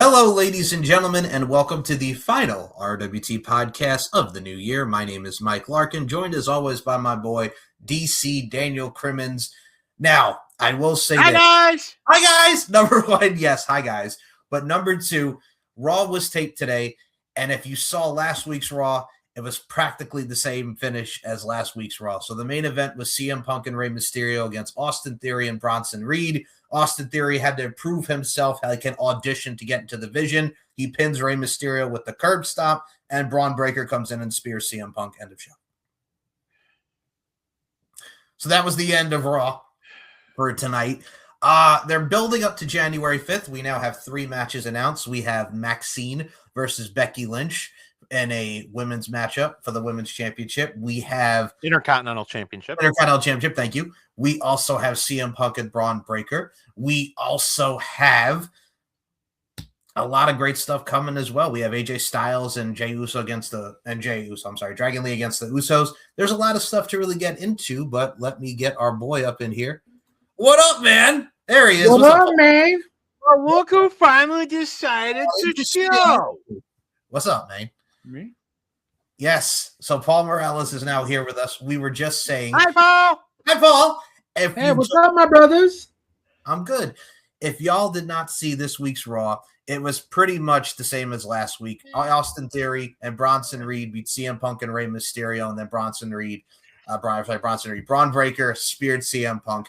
Hello, ladies and gentlemen, and welcome to the final RWT podcast of the new year. My name is Mike Larkin, joined as always by my boy, DC Daniel Crimmins. Now, I will say Hi, guys! Hi, guys! Number one, yes, hi, guys. But number two, Raw was taped today, and if you saw last week's Raw, it was practically the same finish as last week's Raw. So the main event was CM Punk and Rey Mysterio against Austin Theory and Bronson Reed. Austin Theory had to prove himself how he can audition to get into the division. He pins Rey Mysterio with the curb stomp, and Braun Breaker comes in and spears CM Punk. End of show. So that was the end of Raw for tonight. They're building up to January 5th. We now have 3 matches announced. We have Maxine versus Becky Lynch in a women's matchup for the women's championship. We have Intercontinental Championship. Thank you. We also have CM Punk and Braun Breaker. We also have a lot of great stuff coming as well. We have AJ Styles and Dragon Lee against the Usos. There's a lot of stuff to really get into, but let me get our boy up in here. What up, man? There he is. What's up, man? Well, look who finally decided to show. What's up, man? Me? Yes. So Paul Morales is now here with us. We were just saying. Hi, Paul. Hi, Paul. Hey, what's up, my brothers? I'm good. If y'all did not see this week's Raw, it was pretty much the same as last week. Austin Theory and Bronson Reed beat CM Punk and Rey Mysterio, and then Braun Breaker speared CM Punk.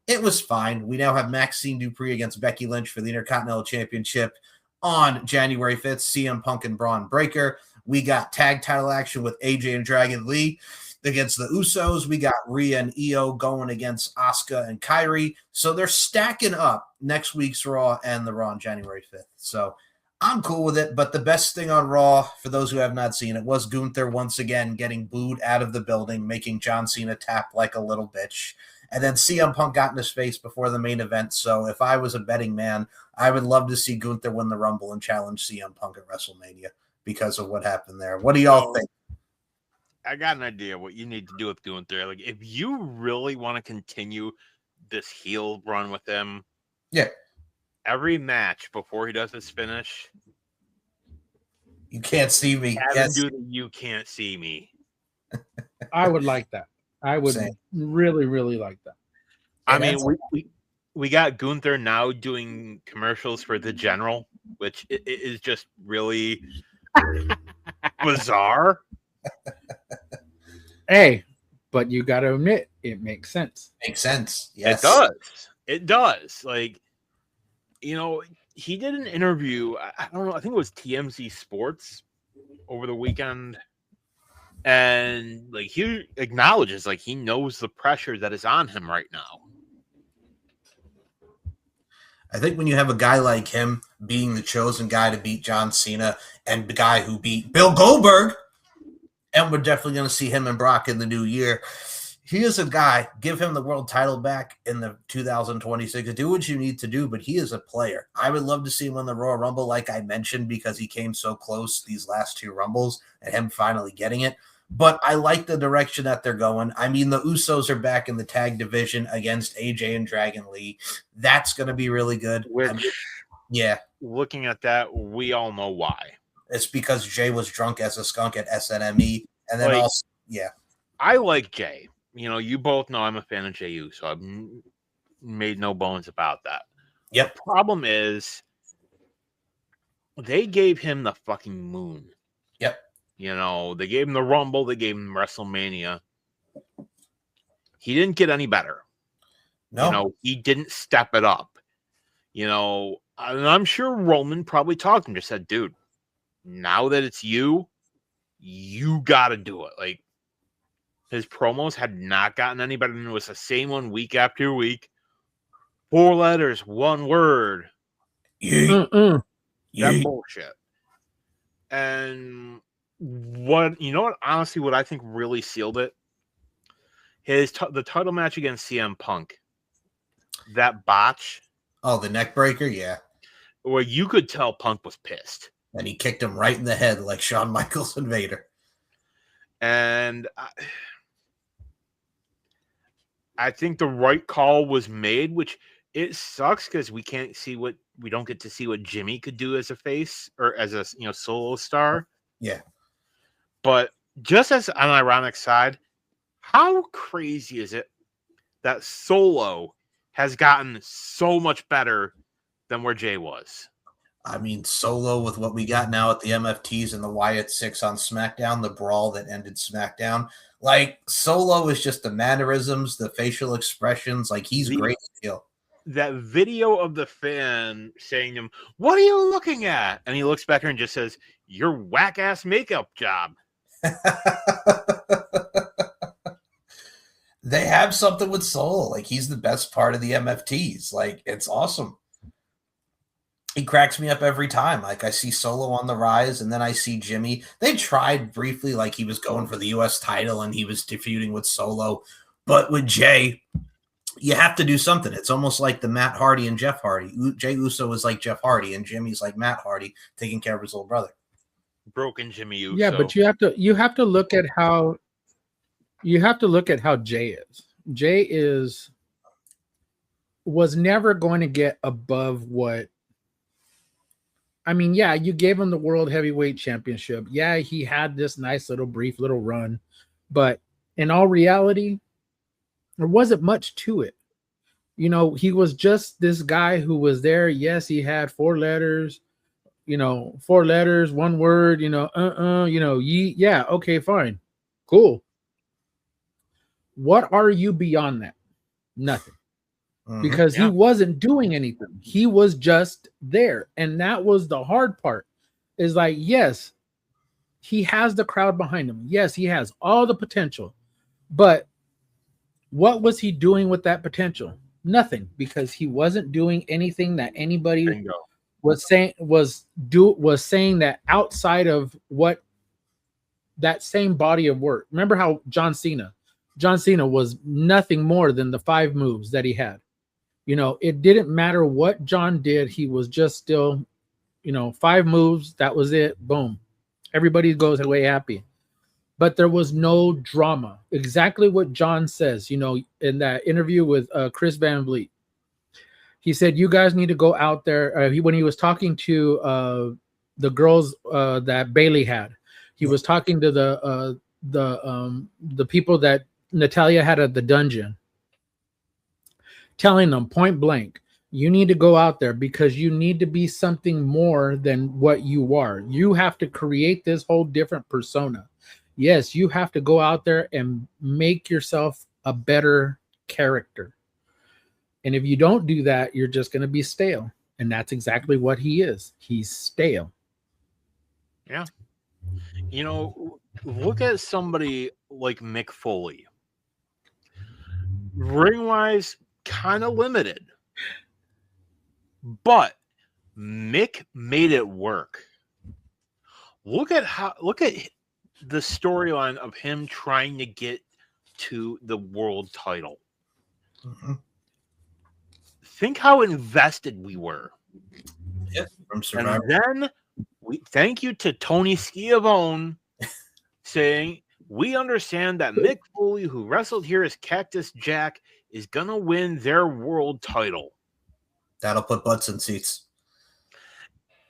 It was fine. We now have Maxine Dupree against Becky Lynch for the Intercontinental Championship on January 5th, CM Punk and Braun Breaker. We got tag title action with AJ and Dragon Lee against the Usos. We got Rhea and Io going against Asuka and Kairi. So they're stacking up next week's Raw and the Raw on January 5th. So I'm cool with it. But the best thing on Raw, for those who have not seen it, was Gunther once again getting booed out of the building, making John Cena tap like a little bitch. And then CM Punk got in his face before the main event. So if I was a betting man, I would love to see Gunther win the Rumble and challenge CM Punk at WrestleMania because of what happened there. What do y'all think? I got an idea what you need to do with Gunther. Like, if you really want to continue this heel run with him, yeah, every match before he does his finish, you can't see me. Have him do the "you can't see me." I would like that. I would really, really like that. I mean, we got Gunther now doing commercials for the General, which is just really bizarre. Hey, but you got to admit, it makes sense. Makes sense. Yes. It does. Like, you know, he did an interview. I don't know. I think it was TMZ Sports over the weekend. And like he acknowledges, like he knows the pressure that is on him right now. I think when you have a guy like him being the chosen guy to beat John Cena and the guy who beat Bill Goldberg, and we're definitely going to see him and Brock in the new year. He is a guy. Give him the world title back in the 2026. Do what you need to do, but he is a player. I would love to see him win the Royal Rumble, like I mentioned, because he came so close these last 2 Rumbles and him finally getting it. But I like the direction that they're going. I mean, the Usos are back in the tag division against AJ and Dragon Lee. That's going to be really good. Yeah. Looking at that, we all know why. It's because Jay was drunk as a skunk at SNME. And then also, yeah. I like Jay. You know, you both know I'm a fan of Jey Uso. I've made no bones about that. Yep. The problem is they gave him the fucking moon. Yep. You know, they gave him the Rumble. They gave him WrestleMania. He didn't get any better. No. You know, he didn't step it up. You know, and I'm sure Roman probably talked to him, just said, dude, now that it's you got to do it. Like, his promos had not gotten any better, and it was the same one week after week. 4 letters, 1 word. That bullshit. And what honestly, what I think really sealed it, the title match against CM Punk, that botch. Oh, the neck breaker, yeah. Where you could tell Punk was pissed. And he kicked him right in the head like Shawn Michaels and Vader. And I think the right call was made, which it sucks because we don't get to see what Jimmy could do as a face or as a solo star. Yeah. But just as an ironic side, how crazy is it that Solo has gotten so much better than where Jay was? I mean, Solo with what we got now at the MFTs and the Wyatt 6 on SmackDown, the brawl that ended SmackDown. Like, Solo is just the mannerisms, the facial expressions. Like, he's great still. That video of the fan saying to him, "What are you looking at?" And he looks back here and just says, "Your whack-ass makeup job." They have something with Solo. Like, he's the best part of the MFTs. Like, it's awesome. He cracks me up every time. Like, I see Solo on the rise, and then I see Jimmy. They tried briefly, like he was going for the U.S. title, and he was feuding with Solo. But with Jay, you have to do something. It's almost like the Matt Hardy and Jeff Hardy. Jay Uso is like Jeff Hardy, and Jimmy's like Matt Hardy, taking care of his little brother. Broken Jimmy Uso. Yeah, but you have to look at how Jay is. Jay was never going to get above what. I mean, yeah, you gave him the World Heavyweight Championship. Yeah, he had this nice brief little run, but in all reality, there wasn't much to it. He was just this guy who was there. Yes, he had 4 letters, 4 letters, 1 word, yeah, okay, fine. Cool. What are you beyond that? Nothing. Because he wasn't doing anything. He was just there. And that was the hard part. Is like, yes, he has the crowd behind him. Yes, he has all the potential. But what was he doing with that potential? Nothing, because he wasn't doing anything that anybody was saying that outside of what that same body of work. Remember how John Cena was nothing more than the 5 moves that he had. It didn't matter what John did. He was just still, 5 moves. That was it. Boom. Everybody goes away happy. But there was no drama. Exactly what John says, in that interview with Chris Van Vliet. He said, you guys need to go out there. When he was talking to the girls that Bailey had, he was talking to the people that Natalia had at the dungeon, telling them point blank, you need to go out there because you need to be something more than what you are. You have to create this whole different persona. Yes, you have to go out there and make yourself a better character. And if you don't do that, you're just going to be stale. And that's exactly what he is. He's stale. Yeah. Look at somebody like Mick Foley. Ring-wise, kind of limited. But Mick made it work. Look at the storyline of him trying to get to the world title. Mm-hmm. Think how invested we were. Yes, from Survivor. And then we thank you to Tony Schiavone saying, we understand that Mick Foley, who wrestled here as Cactus Jack, is going to win their world title. That'll put butts in seats.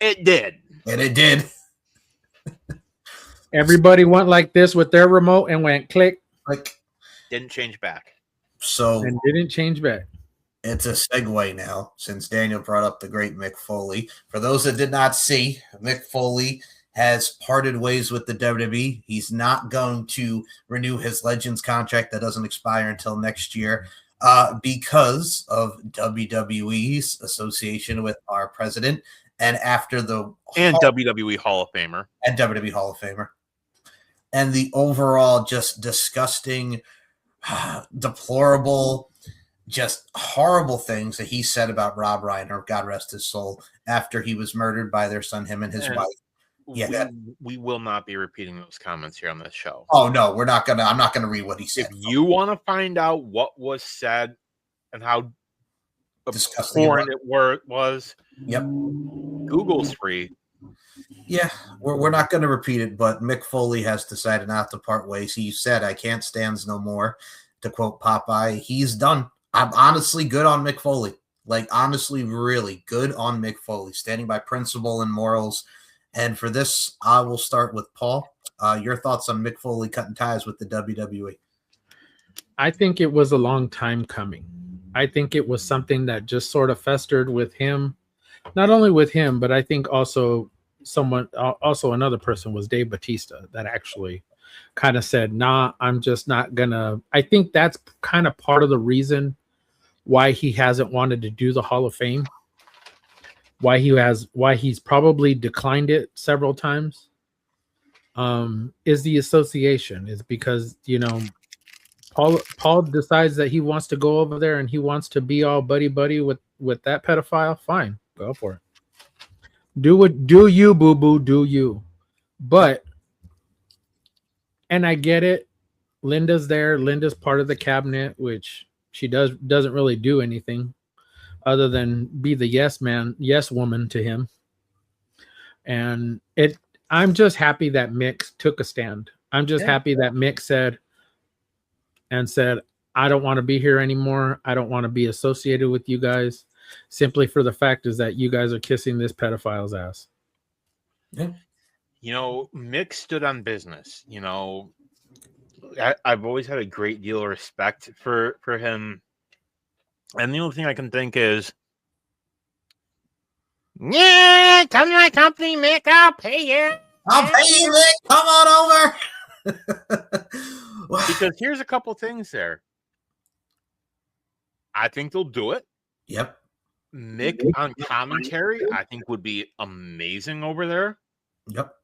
It did. And it did. Everybody went like this with their remote and went click. Like, didn't change back. And didn't change back. It's a segue now, since Daniel brought up the great Mick Foley. For those that did not see, Mick Foley has parted ways with the WWE. He's not going to renew his Legends contract that doesn't expire until next year because of WWE's association with our president And after the WWE Hall of Famer. And WWE Hall of Famer. And the overall just disgusting, deplorable, just horrible things that he said about Rob Reiner, God rest his soul, after he was murdered by their son, him and his wife. Yeah, we will not be repeating those comments here on this show. Oh no, we're not gonna. I'm not gonna read what he said. If you want to find out what was said and how disgusting it was, yep, Google's free. Yeah, we're not going to repeat it, but Mick Foley has decided not to part ways. He said, "I can't stands no more." To quote Popeye, he's done. I'm honestly good on Mick Foley. Like, honestly, really good on Mick Foley, standing by principle and morals. And for this, I will start with Paul. Your thoughts on Mick Foley cutting ties with the WWE? I think it was a long time coming. I think it was something that just sort of festered with him. Not only with him, but I think also another person was Dave Bautista that actually kind of said, nah, I'm just not gonna. I think that's kind of part of the reason why he hasn't wanted to do the Hall of Fame, why he's probably declined it several times, is the association. Is because, you know, Paul decides that he wants to go over there and he wants to be all buddy with that pedophile. Fine, go for it. Do you, boo boo, do you? But, and I get it. Linda's there. Linda's part of the cabinet, which she doesn't really do anything other than be the yes woman to him. And I'm just happy that Mick took a stand. I'm just happy that Mick said, I don't want to be here anymore. I don't want to be associated with you guys, simply for the fact is that you guys are kissing this pedophile's ass. Yeah. You know, Mick stood on business. You know, I've always had a great deal of respect for him. And the only thing I can think is, yeah, come to my company, Mick. I'll pay you. I'll pay you, Mick. Come on over. Because here's a couple things there. I think they'll do it. Yep. Mick on commentary, I think, would be amazing over there. Yep.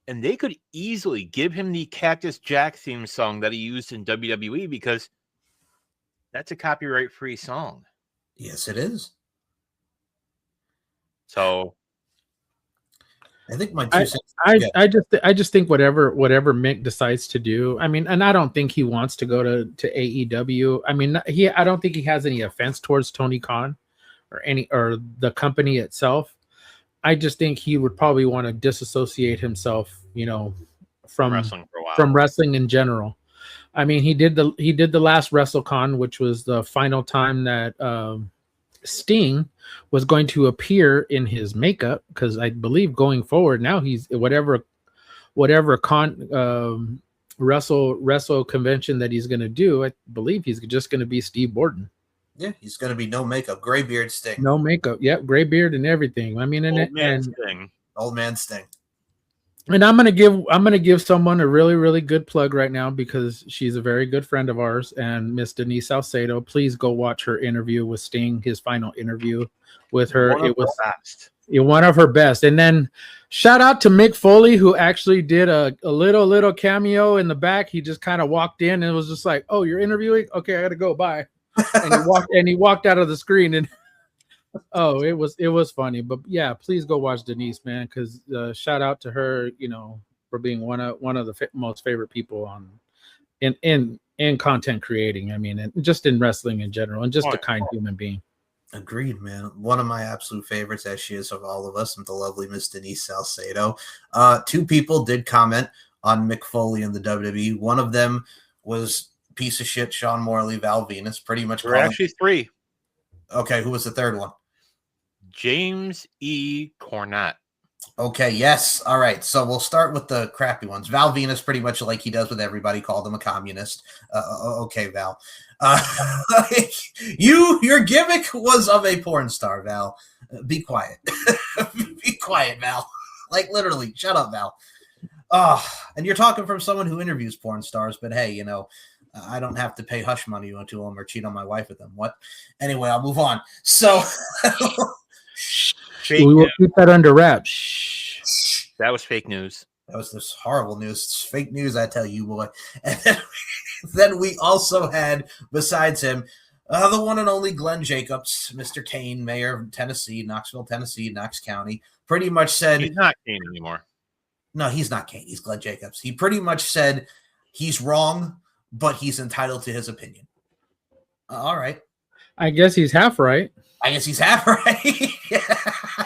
And they could easily give him the Cactus Jack theme song that he used in WWE because that's a copyright-free song. Yes, it is. So I think my 2 cents. I just think whatever Mick decides to do. I mean, and I don't think he wants to go to AEW. I mean, I don't think he has any offense towards Tony Khan or the company itself. I just think he would probably want to disassociate himself, you know, from wrestling for a while. From wrestling in general. I mean, he did the last WrestleCon, which was the final time that Sting was going to appear in his makeup, because I believe going forward now he's whatever wrestle convention that he's going to do, I believe he's just going to be Steve Borden. Yeah, he's going to be no makeup, gray beard Sting. No makeup, yep, gray beard and everything. I mean, Old man Sting. And I'm gonna give someone a really, really good plug right now, because she's a very good friend of ours, and Miss Denise Salcedo. Please go watch her interview with Sting, his final interview with her. It was one of her best. And then shout out to Mick Foley, who actually did a little cameo in the back. He just kind of walked in and was just like, "Oh, you're interviewing? Okay, I gotta go. Bye." And he walked out of the screen, and oh, it was funny. But yeah, please go watch Denise, man, because shout out to her, you know, for being one of the most favorite people on in content creating. I mean, and just in wrestling in general, and just a kind human being. Agreed, man. One of my absolute favorites, as she is of all of us, and the lovely Miss Denise Salcedo. 2 people did comment on Mick Foley and the WWE. One of them was piece of shit Sean Morley, Val Venus, pretty much. There were actually 3. Okay, who was the third one? James E. Cornette. Okay, yes. All right, so we'll start with the crappy ones. Val Venus, pretty much like he does with everybody, called him a communist. Okay, Val. Your gimmick was of a porn star, Val. Be quiet. Be quiet, Val. Like, literally, shut up, Val. And you're talking from someone who interviews porn stars, but hey, you know, I don't have to pay hush money to them or cheat on my wife with them. What? Anyway, I'll move on. So Fake We will news. keep that under wraps. Shh. That was fake news. That was this horrible news. It's fake news, I tell you, boy. And then we also had, besides him, the one and only Glenn Jacobs, Mr. Kane, mayor of Tennessee, Knoxville, Tennessee, Knox County, pretty much said... He's not Kane anymore. No, he's not Kane. He's Glenn Jacobs. He pretty much said he's wrong, but he's entitled to his opinion. All right. I guess he's half right. I guess he's half right.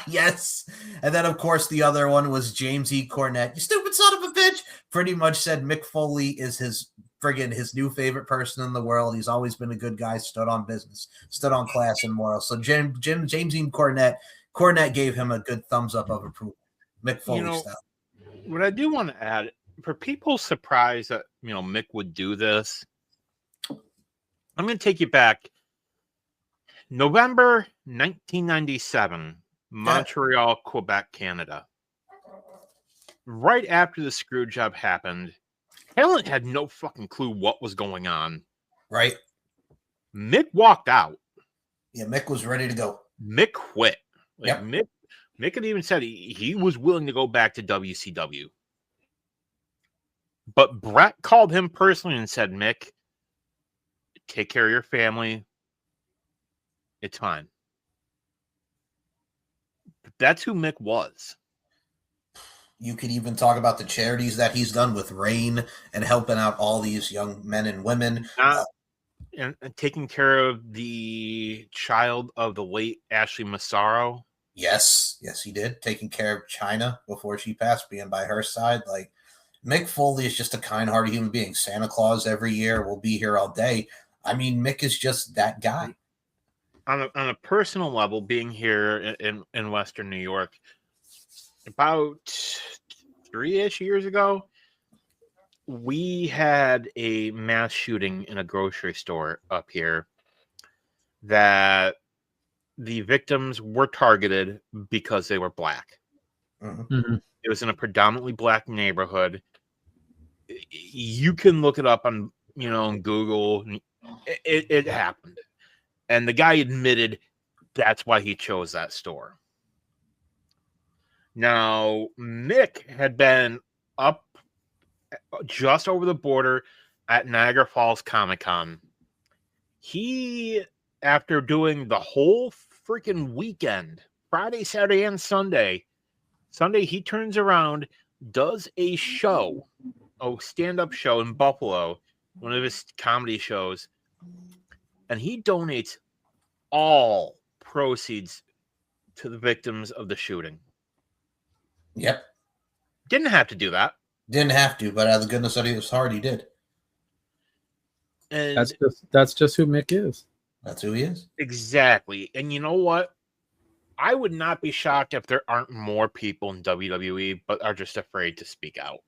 Yes. And then, of course, the other one was James E. Cornette. You stupid son of a bitch. Pretty much said Mick Foley is his new favorite person in the world. He's always been a good guy, stood on business, stood on class and morals. So James E. Cornette gave him a good thumbs up of approval. Mick Foley style. What I do want to add, for people surprised that Mick would do this, I'm going to take you back. November 1997, Montreal, Quebec, Canada. Right after the screw job happened, Helen had no fucking clue what was going on. Right. Mick walked out. Yeah, Mick was ready to go. Mick quit. Yep. Mick had even said he was willing to go back to WCW. But Brett called him personally and said, Mick, take care of your family. It's fine. But that's who Mick was. You could even talk about the charities that he's done with RAIN and helping out all these young men and women. And taking care of the child of the late Ashley Massaro. Yes, he did. Taking care of China before she passed, being by her side. Like, Mick Foley is just a kind-hearted human being. Santa Claus every year will be here all day. I mean, Mick is just that guy. On a personal level, being here in Western New York, about 3-ish years ago, we had a mass shooting in a grocery store up here that the victims were targeted because they were black. Mm-hmm. It was in a predominantly black neighborhood. You can look it up on Google. It happened. And the guy admitted that's why he chose that store. Now, Mick had been up just over the border at Niagara Falls Comic-Con. He, after doing the whole freaking weekend, Friday, Saturday, and Sunday, he turns around, does a stand-up show in Buffalo, one of his comedy shows, and he donates all proceeds to the victims of the shooting. Yep. Didn't have to do that. Didn't have to, but out of the goodness of his heart, he did. And that's just who Mick is. That's who he is. Exactly. And you know what? I would not be shocked if there aren't more people in WWE, but are just afraid to speak out.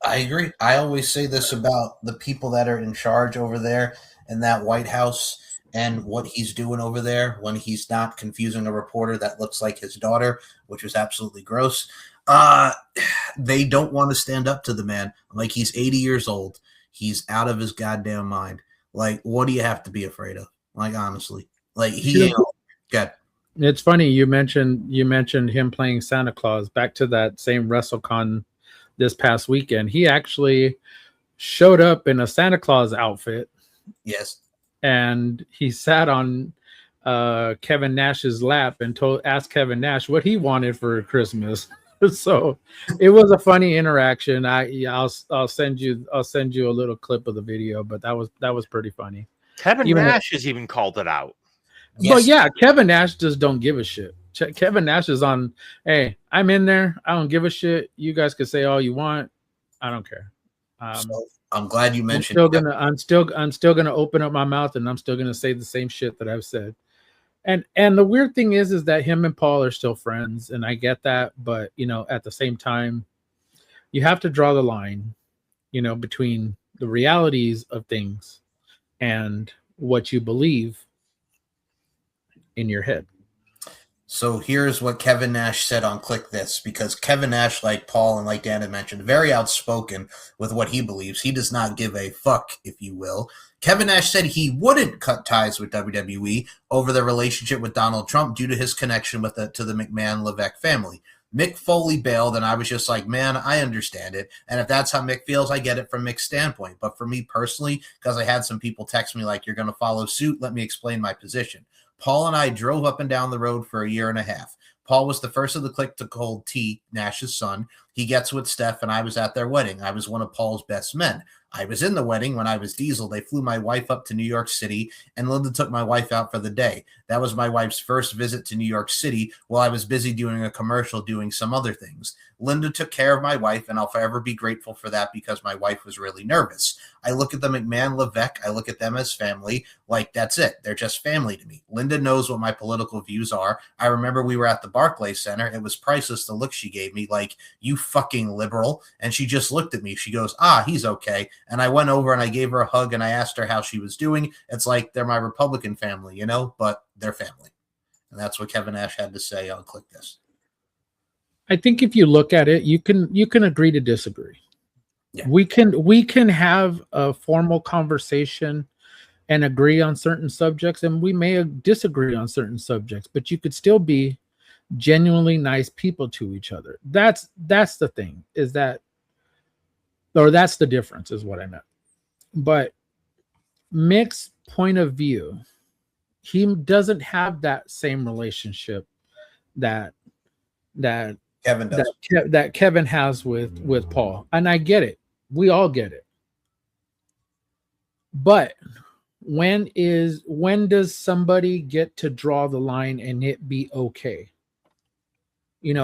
I agree. I always say this about the people that are in charge over there in that White House and what he's doing over there when he's not confusing a reporter that looks like his daughter, which was absolutely gross. They don't want to stand up to the man. Like, he's 80 years old. He's out of his goddamn mind. Like, what do you have to be afraid of? Like, honestly, like he. Good. It's funny you mentioned him playing Santa Claus. Back to that same WrestleCon this past weekend, he actually showed up in a Santa Claus outfit. Yes. And he sat on Kevin Nash's lap and asked Kevin Nash what he wanted for Christmas. So it was a funny interaction. I'll send you a little clip of the video, but that was pretty funny. Kevin Nash has even called it out. Yes. But yeah, Kevin Nash just don't give a shit. Kevin Nash is on, hey, I'm in there. I don't give a shit. You guys can say all you want. I don't care. So I'm glad you mentioned. I'm still gonna open up my mouth and I'm still gonna say the same shit that I've said. And the weird thing is that him and Paul are still friends, and I get that, but at the same time, you have to draw the line, between the realities of things and what you believe in your head. So here's what Kevin Nash said on Click This, because Kevin Nash, like Paul and like Dan had mentioned, very outspoken with what he believes. He does not give a fuck, if you will. Kevin Nash said he wouldn't cut ties with WWE over their relationship with Donald Trump due to his connection with to the McMahon-Levesque family. Mick Foley bailed, and I was just like, man, I understand it. And if that's how Mick feels, I get it from Mick's standpoint. But for me personally, because I had some people text me like, you're going to follow suit, let me explain my position. Paul and I drove up and down the road for a year and a half. Paul was the first of the clique to hold T, Nash's son. He gets with Steph, and I was at their wedding. I was one of Paul's best men. I was in the wedding when I was Diesel. They flew my wife up to New York City, and Linda took my wife out for the day. That was my wife's first visit to New York City while I was busy doing a commercial, doing some other things. Linda took care of my wife, and I'll forever be grateful for that because my wife was really nervous. I look at the McMahon-Levesque. I look at them as family. Like, that's it. They're just family to me. Linda knows what my political views are. I remember we were at the Barclays Center. It was priceless, the look she gave me, like, you fucking liberal. And she just looked at me. She goes, he's okay. And I went over and I gave her a hug and I asked her how she was doing. It's like they're my Republican family, but they're family. And that's what Kevin Nash had to say on Click This. I think if you look at it, you can agree to disagree. Yeah. We can have a formal conversation and agree on certain subjects, and we may disagree on certain subjects, but you could still be genuinely nice people to each other. That's the thing, is that, or that's the difference, is what I meant. But Mick's point of view, he doesn't have that same relationship that Kevin does. That Kevin has with Paul. And I get it. We all get it. But when does somebody get to draw the line and it be okay?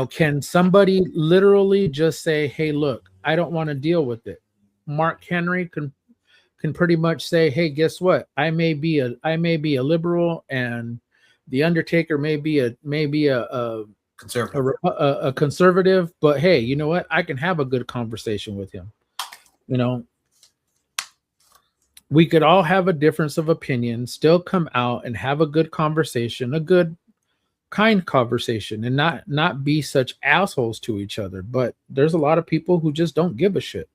Can somebody literally just say, hey, look, I don't want to deal with it? Mark Henry can pretty much say, hey, guess what? I may be a liberal, and the Undertaker may be a conservative, but hey, you know what? I can have a good conversation with him. We could all have a difference of opinion, still come out and have a good conversation, a good, kind conversation, and not be such assholes to each other. But there's a lot of people who just don't give a shit.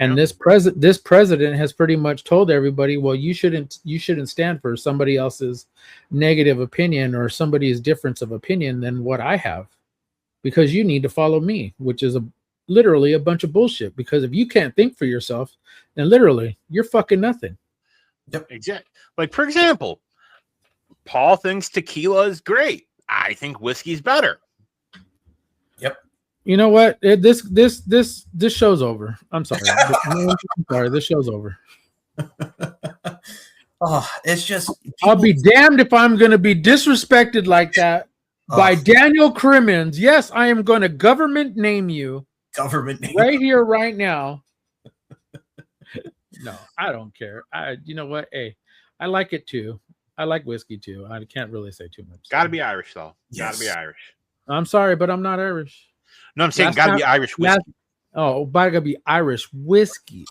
And this president has pretty much told everybody, well, you shouldn't stand for somebody else's negative opinion or somebody's difference of opinion than what I have, because you need to follow me, which is literally a bunch of bullshit. Because if you can't think for yourself, then literally you're fucking nothing. Yep, exactly. Like, for example, Paul thinks tequila is great. I think whiskey's better. Yep. You know what? This show's over. I'm sorry. I'm sorry. This show's over. It's just I'll be damned if I'm going to be disrespected like that by Daniel Crimmins. Yes, I am going to government name you. Right here, right now. No, I don't care. You know what? Hey, I like it too. I like whiskey too. I can't really say too much. Gotta be Irish though. Yes. Gotta be Irish. I'm sorry, but I'm not Irish. No, I'm saying gotta be Irish whiskey. Gotta be Irish whiskey.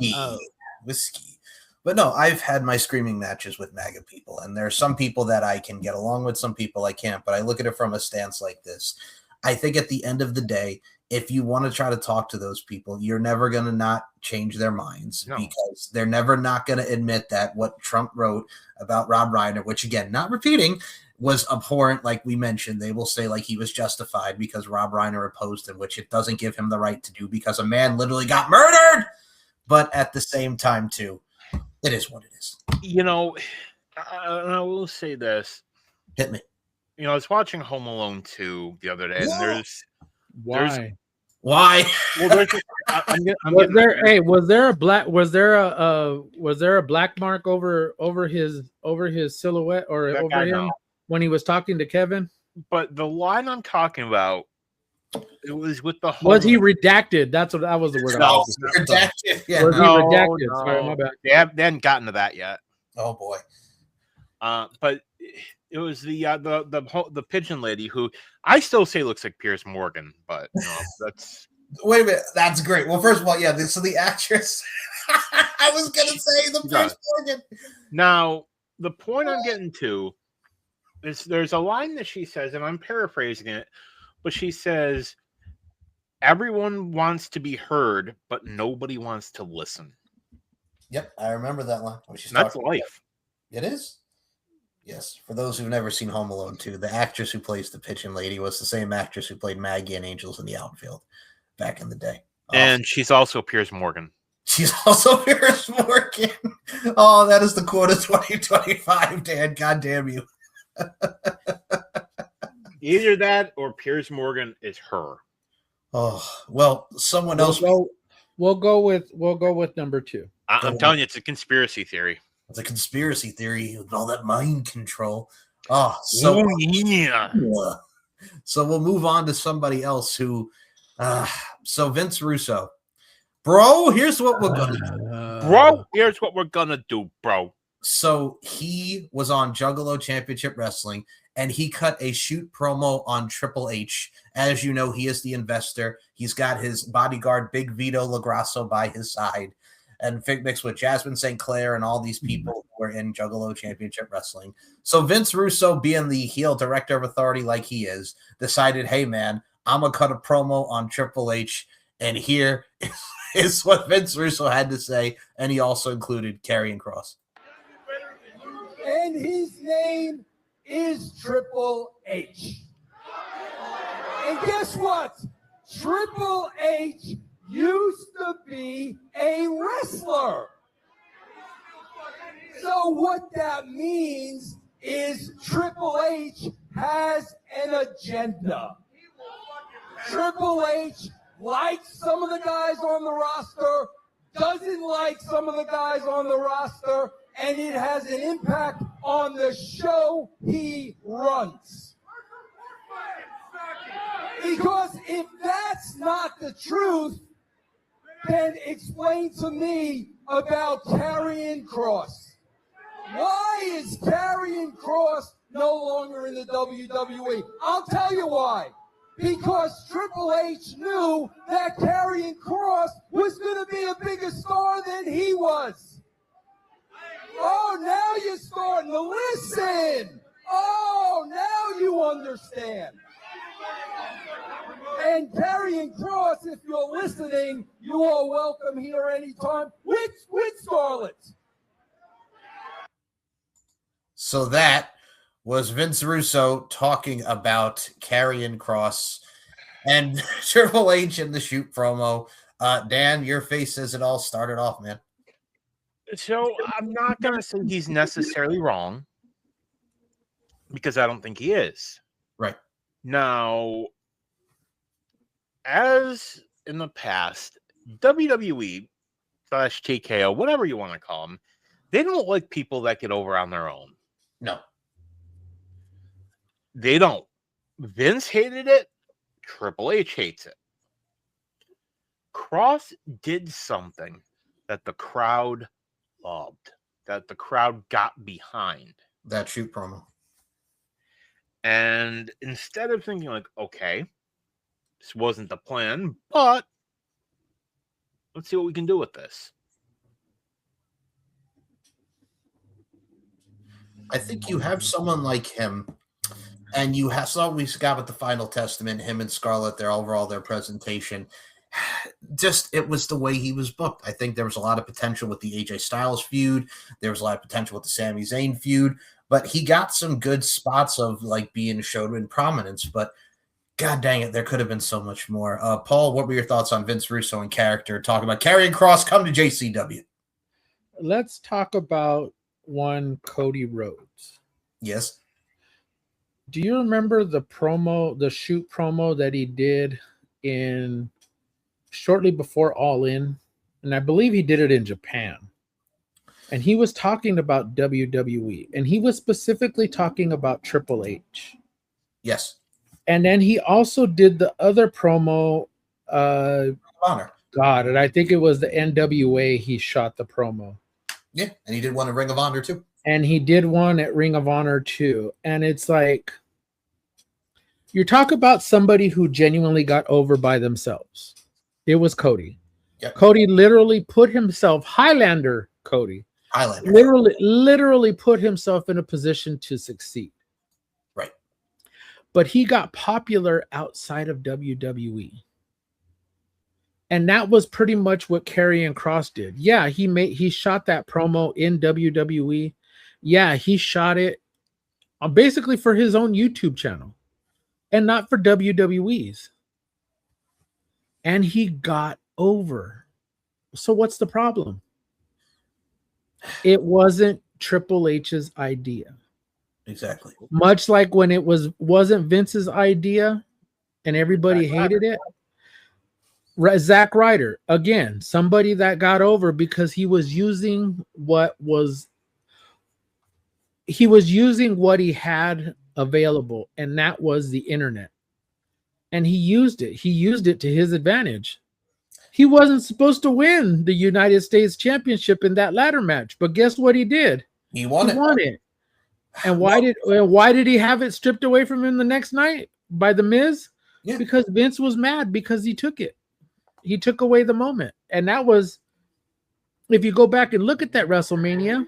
Whiskey. But no, I've had my screaming matches with MAGA people, and there's some people that I can get along with, some people I can't, but I look at it from a stance like this. I think at the end of the day, if you want to try to talk to those people, you're never going to not change their minds, because they're never not going to admit that what Trump wrote about Rob Reiner, which again, not repeating, was abhorrent. Like we mentioned, they will say like he was justified because Rob Reiner opposed him, which it doesn't give him the right to do because a man literally got murdered. But at the same time too, it is what it is. I will say this. Hit me. I was watching Home Alone 2 the other day, and there's why? Well, was there a black mark over his silhouette or that over him when he was talking to Kevin? But the line I'm talking about, it was with the was he redacted? That was the word. No, redacted. Yeah, was he redacted? No. Sorry, my bad. They hadn't gotten to that yet. Oh boy. But it was the pigeon lady who I still say looks like Piers Morgan, but that's. Wait a minute, that's great. Well, first of all, yeah. So the actress, I was gonna say the Piers Morgan. Now the point I'm getting to there's a line that she says, and I'm paraphrasing it, but she says, "Everyone wants to be heard, but nobody wants to listen." Yep, I remember that line. That's life. It is. Yes. For those who've never seen Home Alone 2, the actress who plays the pitching lady was the same actress who played Maggie in Angels in the Outfield back in the day. And she's also Piers Morgan. She's also Piers Morgan. Oh, that is the quote of 2025, Dan. God damn you. Either that or Piers Morgan is her. Oh, well, someone else. We'll go with number 2. I'm telling you, it's a conspiracy theory. It's a conspiracy theory with all that mind control. Yeah. So we'll move on to somebody else who. So Vince Russo, bro. Here's what we're gonna do, bro. So he was on Juggalo Championship Wrestling, and he cut a shoot promo on Triple H. As you know, he is the investor. He's got his bodyguard, Big Vito LaGrasso, by his side, and Fig Mix with Jasmine St. Clair and all these people who are in Juggalo Championship Wrestling. So Vince Russo, being the heel director of authority like he is, decided, hey, man, I'm going to cut a promo on Triple H, and here is what Vince Russo had to say, and he also included Karrion Kross. And his name is Triple H. And guess what? Triple H used to be a wrestler. So what that means is Triple H has an agenda. Triple H likes some of the guys on the roster, doesn't like some of the guys on the roster, and it has an impact on the show he runs. Because if that's not the truth, then explain to me about Karrion Kross. Why is Karrion Kross no longer in the WWE? I'll tell you why. Because Triple H knew that Karrion Kross was going to be a bigger star than he was. Oh, now you're starting to listen. Oh, now you understand. And Karrion Kross, if you're listening, you are welcome here anytime with Scarlett. So that was Vince Russo talking about Karrion Kross and Triple H in the shoot promo. Dan, your face says it all started off, man. So I'm not going to say he's necessarily wrong, because I don't think he is. Right. Now, as in the past, WWE / TKO, whatever you want to call them, they don't like people that get over on their own. No. They don't. Vince hated it. Triple H hates it. Kross did something that the crowd loved, that the crowd got behind. That shoot promo. And instead of thinking like, okay, this wasn't the plan, but let's see what we can do with this. I think you have someone like him, and you have someone we got with the Final Testament, him and Scarlett, their overall their presentation. Just, it was the way he was booked. I think there was a lot of potential with the AJ Styles feud. There was a lot of potential with the Sami Zayn feud, but he got some good spots of like being showed in prominence, but God dang it, there could have been so much more. Paul, what were your thoughts on Vince Russo in character, talking about Karrion Kross, come to JCW? Let's talk about one Cody Rhodes. Yes. Do you remember the shoot promo that he did in shortly before All In? And I believe he did it in Japan. And he was talking about WWE, and he was specifically talking about Triple H. Yes. And then he also did the other promo. Honor. God, and I think it was the NWA he shot the promo. Yeah, and he did one in Ring of Honor too. And he did one at Ring of Honor too. And it's like, you talk about somebody who genuinely got over by themselves. It was Cody. Yep. Cody literally put himself, Highlander Cody, literally put himself in a position to succeed. but he got popular outside of WWE. And that was pretty much what Karrion Kross did. Yeah, he shot that promo in WWE. Yeah, he shot it basically for his own YouTube channel and not for WWE's. And he got over. So what's the problem? It wasn't Triple H's idea. Exactly. Much like when it wasn't Vince's idea and everybody hated it. Zack Ryder, again, somebody that got over because he was using what he had available, and that was the internet. And he used it. He used it to his advantage. He wasn't supposed to win the United States Championship in that ladder match, but guess what he did? He won it. And why did he have it stripped away from him the next night by The Miz? Yeah. Because Vince was mad because he took it. He took away the moment. And that was, if you go back and look at that WrestleMania,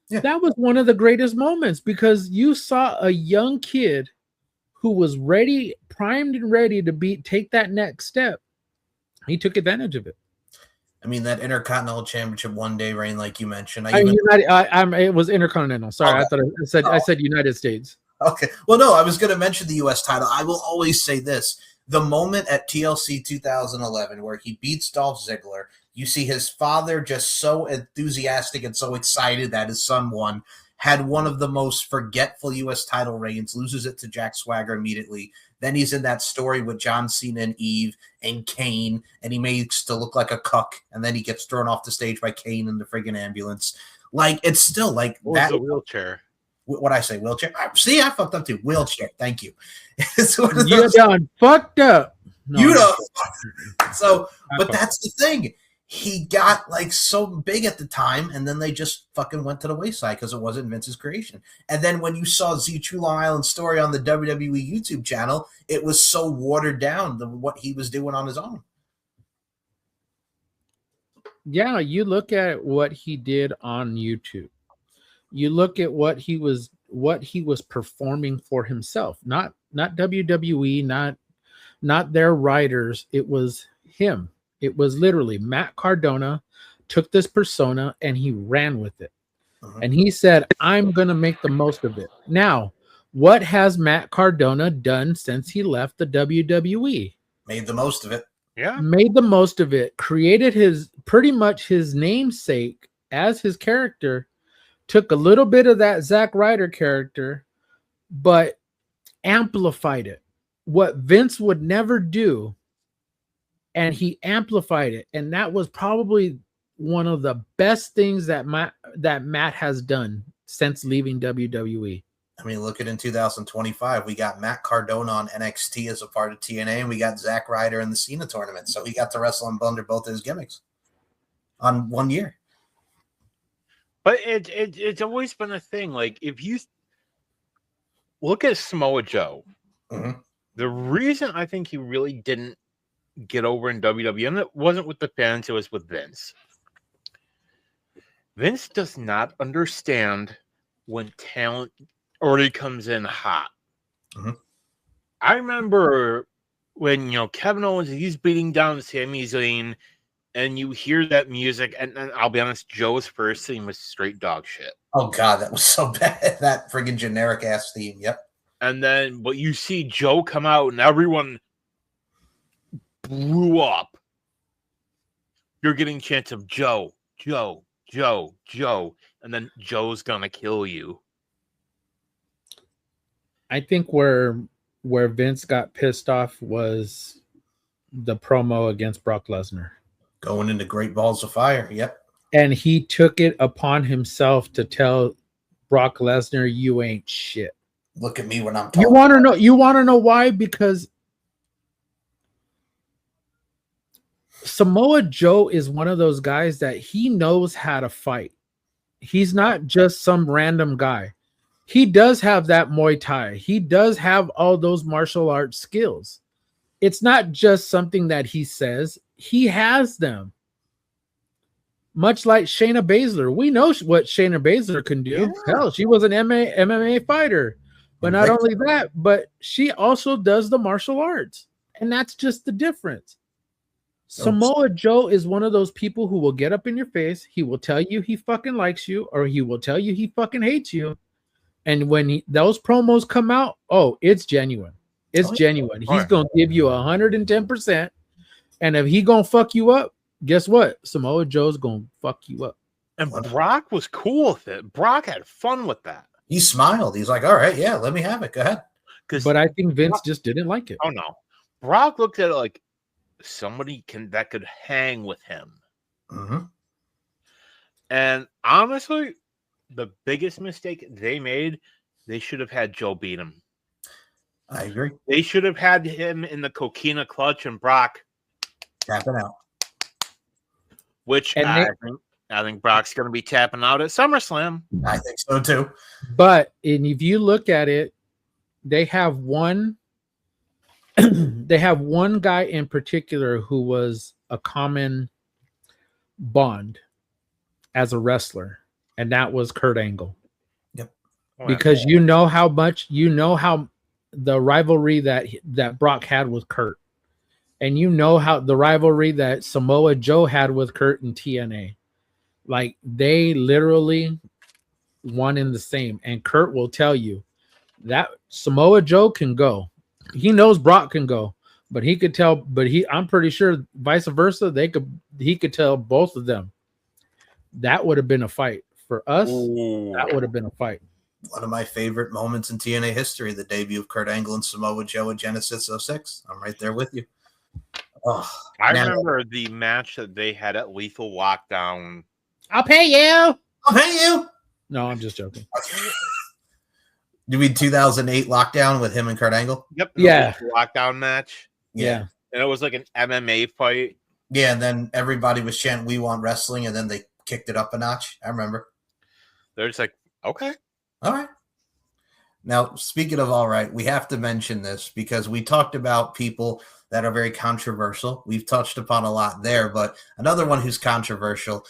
that was one of the greatest moments because you saw a young kid who was ready, primed and ready to take that next step. He took advantage of it. I mean, that Intercontinental Championship one-day reign, like you mentioned. It was Intercontinental. Sorry, okay. I said United States. Okay. Well, no, I was going to mention the U.S. title. I will always say this. The moment at TLC 2011 where he beats Dolph Ziggler, you see his father just so enthusiastic and so excited that his son won, had one of the most forgetful U.S. title reigns, loses it to Jack Swagger immediately. Then he's in that story with John Cena and Eve and Kane, and he makes to look like a cuck, and then he gets thrown off the stage by Kane in the friggin' ambulance. Like, it's still like that. The wheelchair. What I say, wheelchair? See, I fucked up too. Wheelchair. Thank you. You done fucked up. No, you know. So, but that's the thing. He got like so big at the time, and then they just fucking went to the wayside because it wasn't Vince's creation. And then when you saw Z True Long Island Story on the WWE YouTube channel, it was so watered down what he was doing on his own. Yeah, you look at what he did on YouTube. You look at what he was performing for himself, not WWE, not their writers. It was him. It was literally Matt Cardona took this persona and he ran with it. And he said, I'm going to make the most of it. Now, what has Matt Cardona done since he left the WWE? Made the most of it. Yeah. Made the most of it. Created pretty much his namesake as his character. Took a little bit of that Zack Ryder character, but amplified it. What Vince would never do. And he amplified it. And that was probably one of the best things that Matt has done since leaving WWE. I mean, look at in 2025, we got Matt Cardona on NXT as a part of TNA, and we got Zack Ryder in the Cena tournament. So he got to wrestle and blunder both of his gimmicks on 1 year. But it's always been a thing. Like, if you look at Samoa Joe, the reason I think he really didn't get over in WWE, and it wasn't with the fans, it was with Vince. Vince does not understand when talent already comes in hot. I remember when Kevin Owens, he's beating down Sami Zayn, and you hear that music, and I'll be honest, Joe's first theme was straight dog shit. Oh god, that was so bad. That friggin' generic ass theme. Yep. And then, but you see Joe come out, and everyone blew up. You're getting chants of Joe, Joe, Joe, Joe, and then Joe's gonna kill you. I think where Vince got pissed off was the promo against Brock Lesnar. Going into Great Balls of Fire. Yep. And he took it upon himself to tell Brock Lesnar, you ain't shit. Look at me when I'm talking. You want to know why? Because Samoa Joe is one of those guys that he knows how to fight. He's not just some random guy. He does have that Muay Thai. He does have all those martial arts skills. It's not just something that he says. He has them. Much like Shayna Baszler. We know what Shayna Baszler can do. Yeah. Hell, she was an MMA fighter. But not only that, but she also does the martial arts. And that's just the difference. Samoa Joe is one of those people who will get up in your face. He will tell you he fucking likes you, or he will tell you he fucking hates you. And when those promos come out, oh, it's genuine. It's genuine. He's going to give you 110%. And if he going to fuck you up, guess what? Samoa Joe's going to fuck you up. And Brock was cool with it. Brock had fun with that. He smiled. He's like, all right, yeah, let me have it. Go ahead. But I think Vince just didn't like it. Oh, no. Brock looked at it like somebody that could hang with him. Mm-hmm. And honestly, the biggest mistake they made, they should have had Joe beat him. I agree. They should have had him in the coquina clutch and Brock tapping out. Which I think Brock's going to be tapping out at SummerSlam. I think so too. But if you look at it, they have one guy in particular who was a common bond as a wrestler, and that was Kurt Angle. Yep. Because you know how the rivalry that Brock had with Kurt, and you know how the rivalry that Samoa Joe had with Kurt in TNA. Like, they literally one in the same. And Kurt will tell you that Samoa Joe can go. He knows Brock can go, but he could tell. I'm pretty sure vice versa. He could tell both of them. That would have been a fight for us. Ooh. That would have been a fight. One of my favorite moments in TNA history: the debut of Kurt Angle and Samoa Joe at Genesis 06. I'm right there with you. Oh, I remember the match that they had at Lethal Lockdown. I'll pay you. I'll pay you. No, I'm just joking. You mean 2008 Lockdown with him and Kurt Angle? Yep. Yeah. Lockdown match. Yeah. And it was like an MMA fight. Yeah, and then everybody was chanting, "We want wrestling," and then they kicked it up a notch. I remember. They're just like, okay. All right. Now, speaking of all right, we have to mention this because we talked about people that are very controversial. We've touched upon a lot there, but another one who's controversial,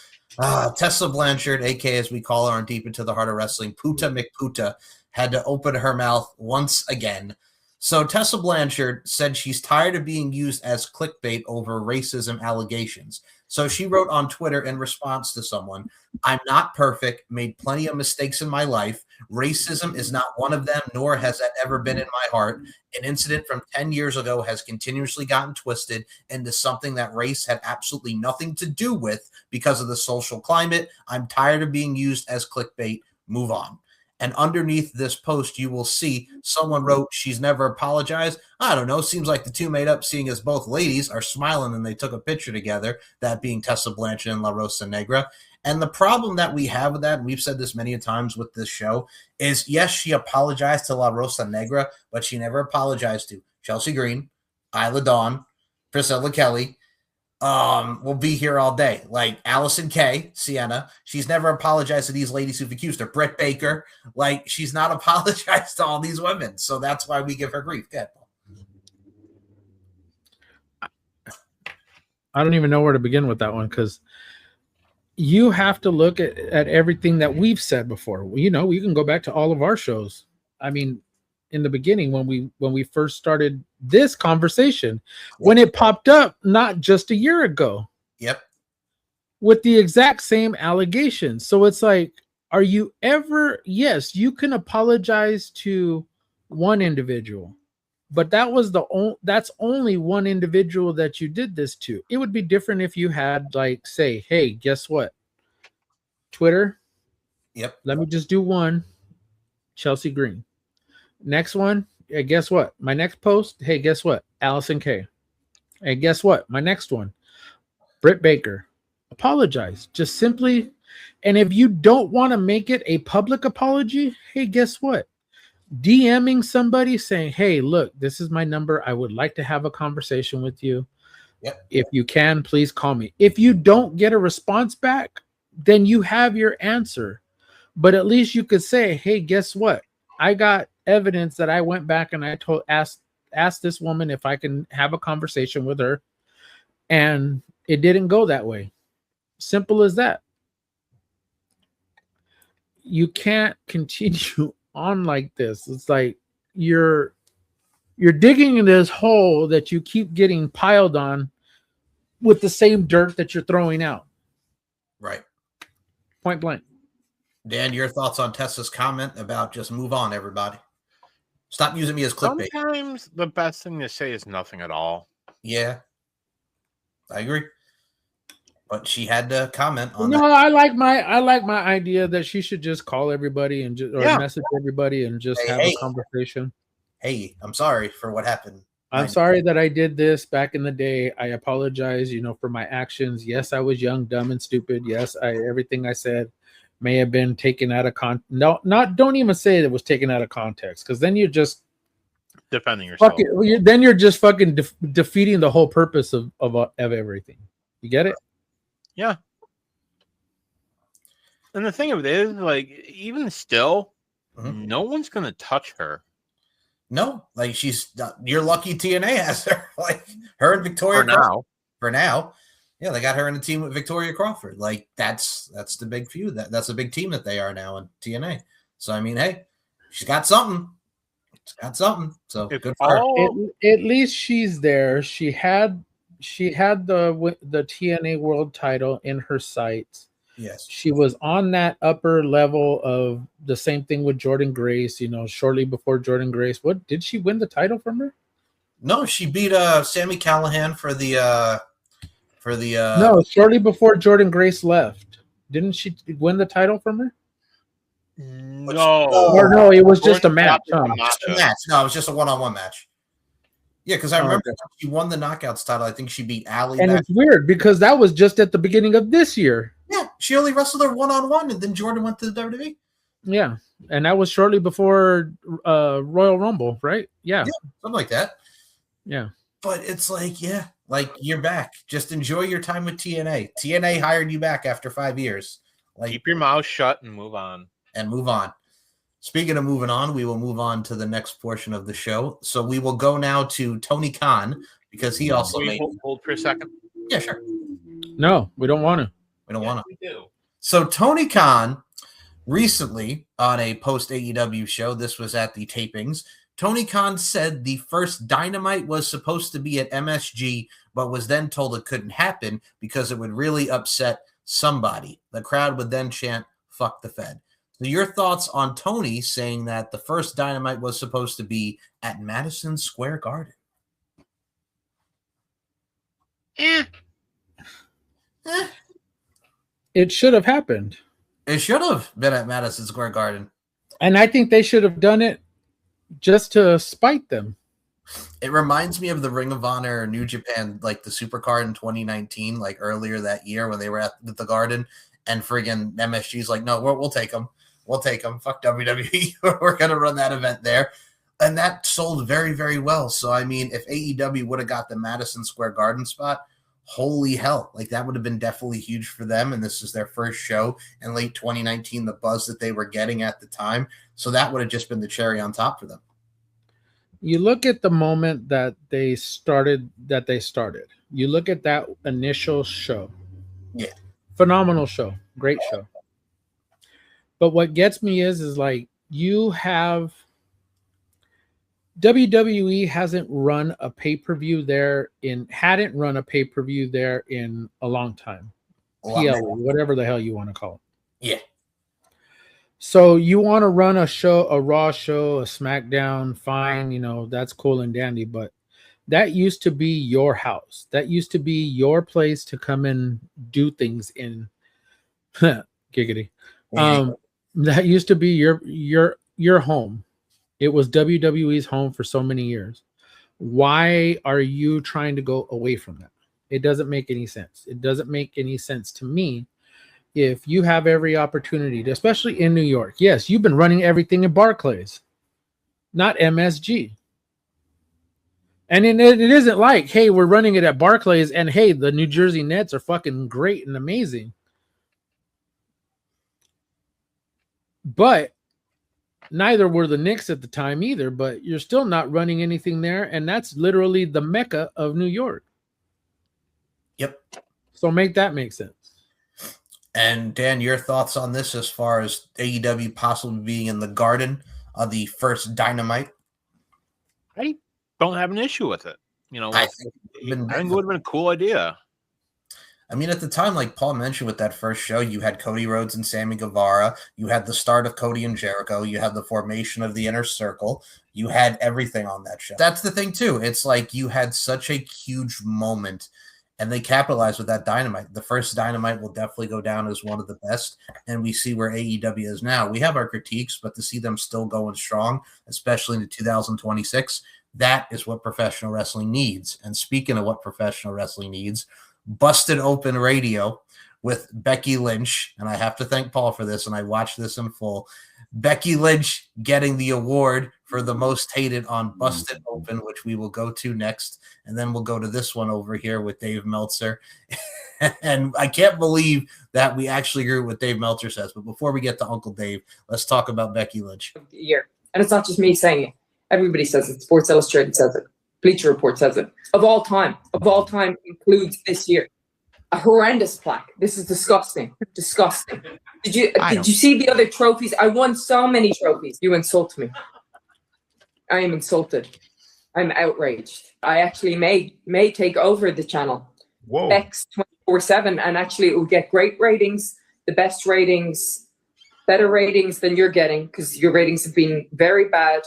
Tessa Blanchard, aka as we call her on Deep Into the Heart of Wrestling, Puta McPuta, had to open her mouth once again. So Tessa Blanchard said she's tired of being used as clickbait over racism allegations. So she wrote on Twitter in response to someone, "I'm not perfect, made plenty of mistakes in my life. Racism is not one of them, nor has that ever been in my heart. An incident from 10 years ago has continuously gotten twisted into something that race had absolutely nothing to do with because of the social climate. I'm tired of being used as clickbait. Move on." And underneath this post, you will see someone wrote, "She's never apologized." I don't know. Seems like the two made up, seeing as both ladies are smiling and they took a picture together, that being Tessa Blanchard and La Rosa Negra. And the problem that we have with that, and we've said this many times with this show, is yes, she apologized to La Rosa Negra, but she never apologized to Chelsea Green, Isla Dawn, Priscilla Kelly. We'll be here all day. Like Allison Kay, Sienna, she's never apologized to these ladies who've accused her. Britt Baker, like, she's not apologized to all these women. So that's why we give her grief. Go ahead, Paul. I don't even know where to begin with that one, because you have to look at everything that we've said before. You know, you can go back to all of our shows. I mean, in the beginning, when we first started this conversation, when it popped up not just a year ago. Yep. With the exact same allegations. So it's like, are you ever, yes, you can apologize to one individual, but that's only one individual that you did this to. It would be different if you had, like, say, hey, guess what? Twitter. Yep. Let me just do one. Chelsea Green. Next one, hey, guess what? My next post, hey, guess what? Allison Kay. Hey, guess what? My next one, Britt Baker. Apologize. Just simply, and if you don't want to make it a public apology, hey, guess what? DMing somebody saying, hey, look, this is my number. I would like to have a conversation with you. Yep. If you can, please call me. If you don't get a response back, then you have your answer. But at least you could say, hey, guess what? I got evidence that I went back and I asked this woman if I can have a conversation with her, and it didn't go that way. Simple as that. You can't continue on like this. It's like, you're digging in this hole that you keep getting piled on with the same dirt that you're throwing out. Right. Point blank. Dan, your thoughts on Tessa's comment about just move on, everybody? Stop using me as clickbait. Sometimes the best thing to say is nothing at all. Yeah, I agree. But she had to comment on that. No, I like my idea that she should just call everybody and just message everybody and just have a conversation. Hey, I'm sorry for what happened. I'm sorry that I did this back in the day. I apologize, for my actions. Yes, I was young, dumb, and stupid. Yes, everything I said may have been taken out of don't even say it was taken out of context, because then you're just defending yourself. Then you're just fucking defeating the whole purpose of everything. You get it? Yeah. And the thing of it is, like, even still, no one's gonna touch her. No, like you're lucky TNA has her. Like her and Victoria for now. Yeah, they got her in a team with Victoria Crawford. Like that's the big feud. That's a big team that they are now in TNA. So I mean, hey, she's got something. She's got something. So good for her. At least she's there. She had the TNA World Title in her sights. Yes, she was on that upper level of the same thing with Jordan Grace. Shortly before Jordan Grace, what did she win the title from her? No, she beat Sami Callihan for the. No, shortly before Jordan Grace left, didn't she win the title from her? No, or no, it was just a match. Just a match. No, it was just a one-on-one match. Yeah, because I remember she won the Knockouts title. I think she beat Allie. And it's weird because that was just at the beginning of this year. Yeah, she only wrestled her one-on-one, and then Jordan went to the WWE. Yeah, and that was shortly before Royal Rumble, right? Yeah, something like that. Yeah, but it's like, like you're back. Just enjoy your time with TNA. TNA hired you back after 5 years. Like, keep your mouth shut and move on. Speaking of moving on, we will move on to the next portion of the show. So we will go now to Tony Khan because he also hold for a second. Yeah, sure. No, we don't want to. We don't want to. We do. So Tony Khan recently on a post AEW show, this was at the tapings, Tony Khan said the first Dynamite was supposed to be at MSG, but was then told it couldn't happen because it would really upset somebody. The crowd would then chant, "Fuck the Fed." So your thoughts on Tony saying that the first Dynamite was supposed to be at Madison Square Garden? It should have happened. It should have been at Madison Square Garden. And I think they should have done it just to spite them. It reminds me of the Ring of Honor New Japan, like the Supercard in 2019, like earlier that year when they were at the Garden, and friggin' MSG's like, no, we'll take them. We'll take them. Fuck WWE. We're going to run that event there. And that sold very, very well. So, I mean, if AEW would have got the Madison Square Garden spot, holy hell. Like, that would have been definitely huge for them. And this is their first show in late 2019, the buzz that they were getting at the time. So that would have just been the cherry on top for them. You look at the moment that they started. You look at that initial show. Yeah. Phenomenal show. Great show. But what gets me is like you have WWE hadn't run a pay-per-view there in a long time. PLE, whatever the hell you want to call it. Yeah. So you want to run a show, a Raw show, a SmackDown, fine, that's cool and dandy, but that used to be your house. That used to be your place to come and do things in. Giggity. That used to be your home. It was WWE's home for so many years. Why are you trying to go away from that? It doesn't make any sense. It doesn't make any sense to me. If you have every opportunity to, especially in New York, yes, you've been running everything in Barclays, not MSG. And it isn't like, hey, we're running it at Barclays and hey, the New Jersey Nets are fucking great and amazing. But neither were the Knicks at the time either, but you're still not running anything there. And that's literally the Mecca of New York. Yep. So make that make sense. And Dan, your thoughts on this as far as AEW possibly being in the Garden of the first Dynamite? I don't have an issue with it. You know, I I think it would have been a cool idea. I mean, at the time, like Paul mentioned with that first show, you had Cody Rhodes and Sammy Guevara. You had the start of Cody and Jericho. You had the formation of the Inner Circle. You had everything on that show. That's the thing, too. It's like you had such a huge moment, and they capitalized with that Dynamite. The first Dynamite will definitely go down as one of the best, and we see where AEW is now. We have our critiques, but to see them still going strong, especially into 2026, that is what professional wrestling needs. And speaking of what professional wrestling needs, Busted Open Radio with Becky Lynch, and I have to thank Paul for this, and I watched this in full. Becky Lynch getting the award for the most hated on Busted Open, which we will go to next, and then we'll go to this one over here with Dave Meltzer. And I can't believe that we actually agree with what Dave Meltzer says, but before we get to Uncle Dave, let's talk about Becky Lynch. Year. And it's not just me saying it. Everybody says it. Sports Illustrated says it. Bleacher Report says it. Of all time includes this year. A horrendous plaque. This is disgusting. Disgusting. Did you see the other trophies? I won so many trophies. You insult me. I am insulted. I'm outraged. I actually may take over the channel. Whoa. X 24/7, and actually it will get great ratings, the best ratings, better ratings than you're getting, because your ratings have been very bad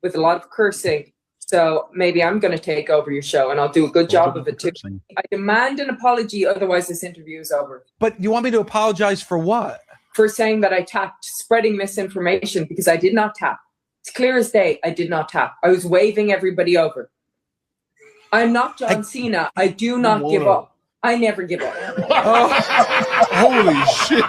with a lot of cursing. So maybe I'm going to take over your show, and I'll do a good job of it too. I demand an apology, otherwise this interview is over. But you want me to apologize for what? For saying that I tapped, spreading misinformation, because I did not tap. It's clear as day, I did not tap. I was waving everybody over. I'm not John Cena. I do not give up. I never give up. Holy shit.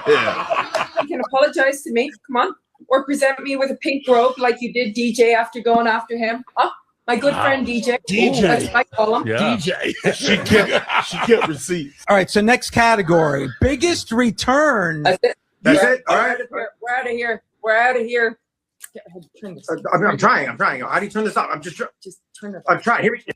You can apologize to me. Come on. Or present me with a pink robe like you did DJ after going after him. Huh? My good friend DJ. That's what I call him. Yeah. DJ. She kept receipts. All right, so next category. Biggest return. That's it. That's it? All right. We're out of here. We're out of here. I'm trying. How do you turn this off? Just turn it. I'm trying. Here we go.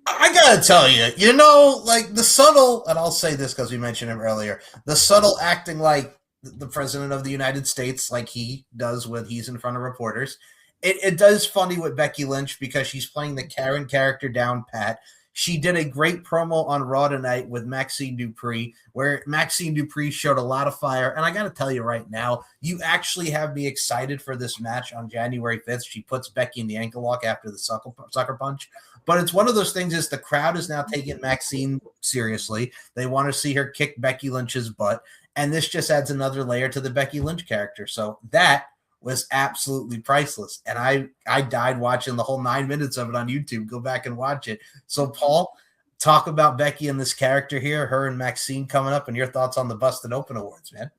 I gotta tell you, you know, like the subtle, and I'll say this because we mentioned him earlier, the subtle acting like the president of the United States, like he does when he's in front of reporters. It does funny with Becky Lynch because she's playing the Karen character down pat. She did a great promo on Raw tonight with Maxine Dupree, where Maxine Dupree showed a lot of fire. And I got to tell you right now, you actually have me excited for this match on January 5th. She puts Becky in the ankle lock after the sucker punch. But it's one of those things is the crowd is now taking Maxine seriously. They want to see her kick Becky Lynch's butt. And this just adds another layer to the Becky Lynch character. So that was absolutely priceless. And I died watching the whole 9 minutes of it on YouTube. Go back and watch it. So, Paul, talk about Becky and this character here, her and Maxine coming up, and your thoughts on the Busted Open Awards, man.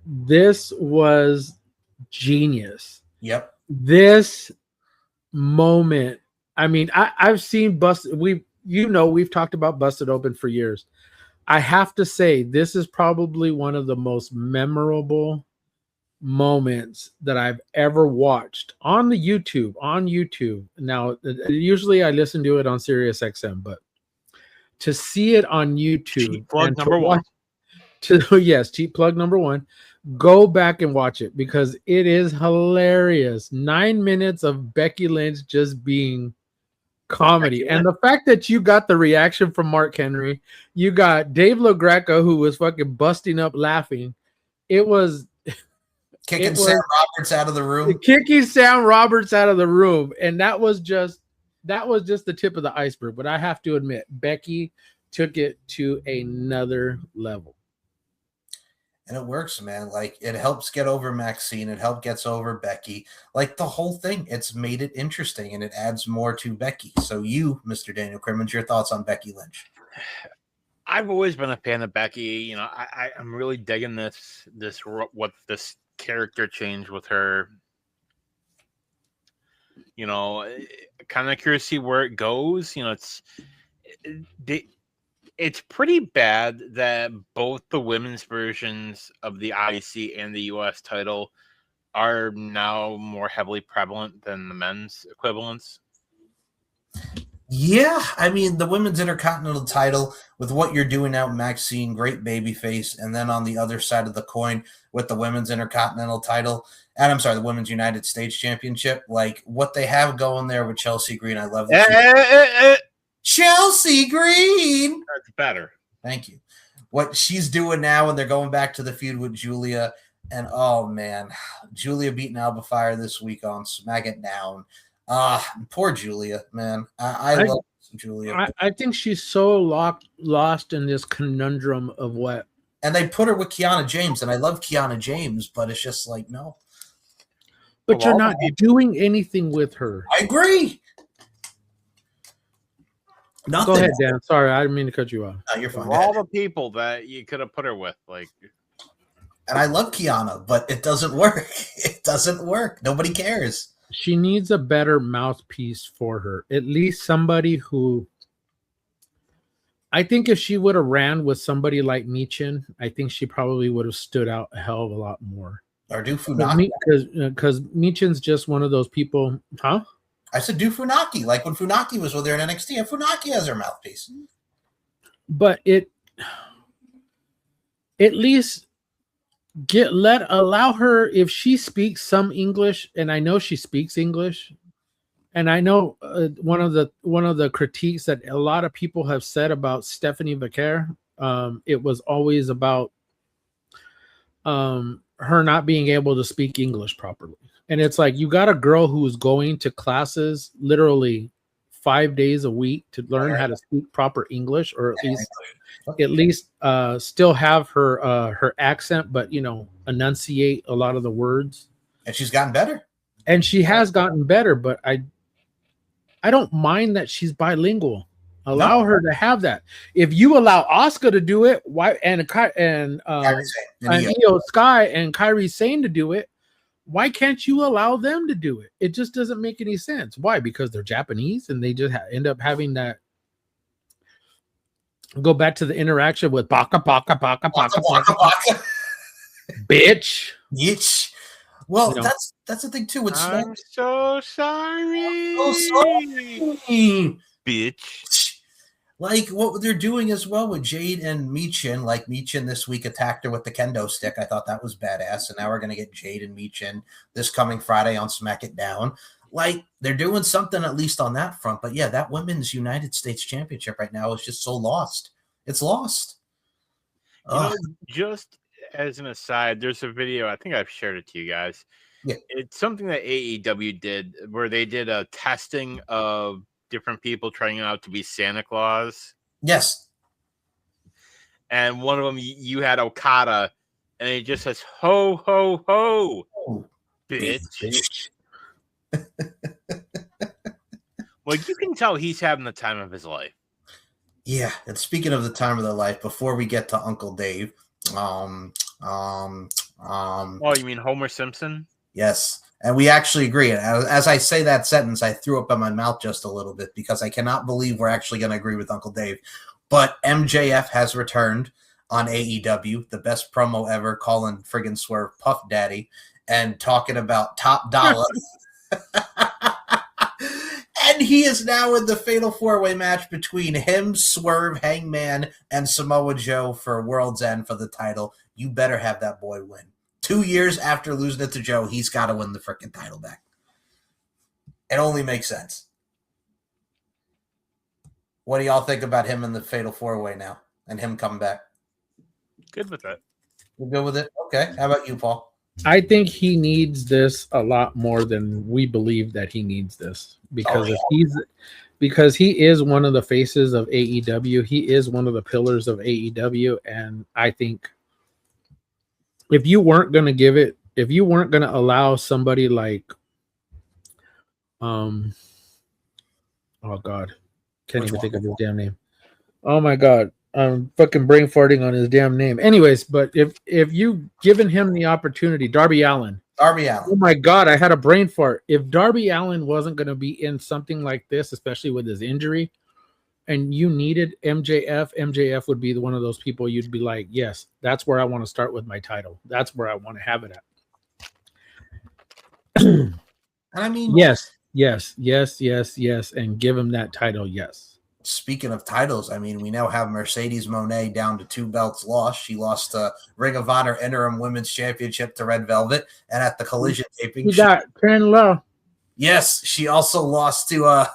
This was genius. Yep. This moment. I mean, I've seen we've talked about Busted Open for years. I have to say, this is probably one of the most memorable moments that I've ever watched on the YouTube. Now, usually I listen to it on Sirius XM, but to see it on YouTube, cheap plug number one. Cheap plug number one. Go back and watch it because it is hilarious. 9 minutes of Becky Lynch just being comedy. And the fact that you got the reaction from Mark Henry, you got Dave LaGreca, who was fucking busting up laughing. It was kicking Sam Roberts out of the room. Kicking Sam Roberts out of the room. And that was just the tip of the iceberg. But I have to admit, Becky took it to another level. And it works, man. Like, it helps get over Maxine. It helps gets over Becky. Like, the whole thing, it's made it interesting, and it adds more to Becky. So you, Mr. Daniel Crimmins, your thoughts on Becky Lynch? I've always been a fan of Becky. You know, I'm really digging this character change with her. You know, kind of curious to see where it goes. You know, it's pretty bad that both the women's versions of the IC and the US title are now more heavily prevalent than the men's equivalents. Yeah, I mean the women's intercontinental title with what you're doing now, Maxine, great babyface, and then on the other side of the coin with the women's intercontinental title, and I'm sorry, the women's United States Championship, like what they have going there with Chelsea Green, I love that. Chelsea Green, That's better. Thank you. What she's doing now, and they're going back to the feud with Julia, and oh man, Julia beating Alba Fire this week on SmackDown. Poor Julia, man. I love Julia. I think she's so lost in this conundrum of what. And they put her with Kiana James, and I love Kiana James, but it's just like, no. But you're not doing anything with her. I agree. Nothing. Go ahead, Dan. Sorry, I didn't mean to cut you off. No, you're fine. Of all the people that you could have put her with, like. And I love Kiana, but it doesn't work. It doesn't work. Nobody cares. She needs a better mouthpiece for her. At least somebody who, I think if she would have ran with somebody like Michin, I think she probably would have stood out a hell of a lot more. Or do Funaki. Because Michin's just one of those people, huh? I said do Funaki, like when Funaki was with her in NXT, and Funaki has her mouthpiece. But at least allow her, if she speaks some English, and I know she speaks English, and I know one of the critiques that a lot of people have said about Stephanie Vaquer, it was always about her not being able to speak English properly. And it's like, you got a girl who's going to classes literally 5 days a week to learn how to speak proper English, or at least still have her accent, but enunciate a lot of the words. And she's gotten better. And she has gotten better, but I don't mind that she's bilingual. Allow her to have that. If you allow Asuka to do it, why and Io Sky and Kairi Sane to do it, why can't you allow them to do it? It just doesn't make any sense. Why? Because they're Japanese and they just end up having that. Go back to the interaction with baka baka baka baka baka, baka. Bitch. Well, that's the thing too. I'm so sorry. Bitch. Like what they're doing as well with Jade and Michin. Like Michin this week attacked her with the kendo stick. I thought that was badass. And now we're going to get Jade and Michin this coming Friday on SmackDown. Like they're doing something at least on that front. But yeah, that women's United States Championship right now is just so lost. It's lost. Just as an aside, there's a video. I think I've shared it to you guys. Yeah. It's something that AEW did where they did a testing of different people trying out to be Santa Claus. Yes. And one of them, you had Okada, and it just says, ho, ho, ho, bitch. Well, you can tell he's having the time of his life. Yeah. And speaking of the time of their life, before we get to Uncle Dave, oh, you mean Homer Simpson? Yes. And we actually agree. As I say that sentence, I threw up in my mouth just a little bit because I cannot believe we're actually going to agree with Uncle Dave. But MJF has returned on AEW, the best promo ever, calling friggin' Swerve Puff Daddy and talking about top dollar. And he is now in the fatal four-way match between him, Swerve, Hangman, and Samoa Joe for World's End for the title. You better have that boy win. 2 years after losing it to Joe, he's got to win the freaking title back. It only makes sense. What do y'all think about him in the fatal four-way now and him coming back? Good with that. You're good with it? Okay. How about you, Paul? I think he needs this a lot more than we believe that he needs this because because he is one of the faces of AEW. He is one of the pillars of AEW, and I think if you weren't going to allow somebody like, oh God, can't even think of his damn name. Oh my God, I'm fucking brain farting on his damn name. Anyways, but if you given him the opportunity, Darby Allin. Oh my God, I had a brain fart. If Darby Allin wasn't going to be in something like this, especially with his injury, and you needed MJF would be one of those people you'd be like, yes, that's where I want to start with my title. That's where I want to have it at. And I mean, yes, Yes, and give him that title. Yes. Speaking of titles, I mean, we now have Mercedes Moné down to 2 belts lost. She lost the Ring of Honor Interim Women's Championship to Red Velvet, and at the Collision taping, You got 10 low. Yes, she also lost to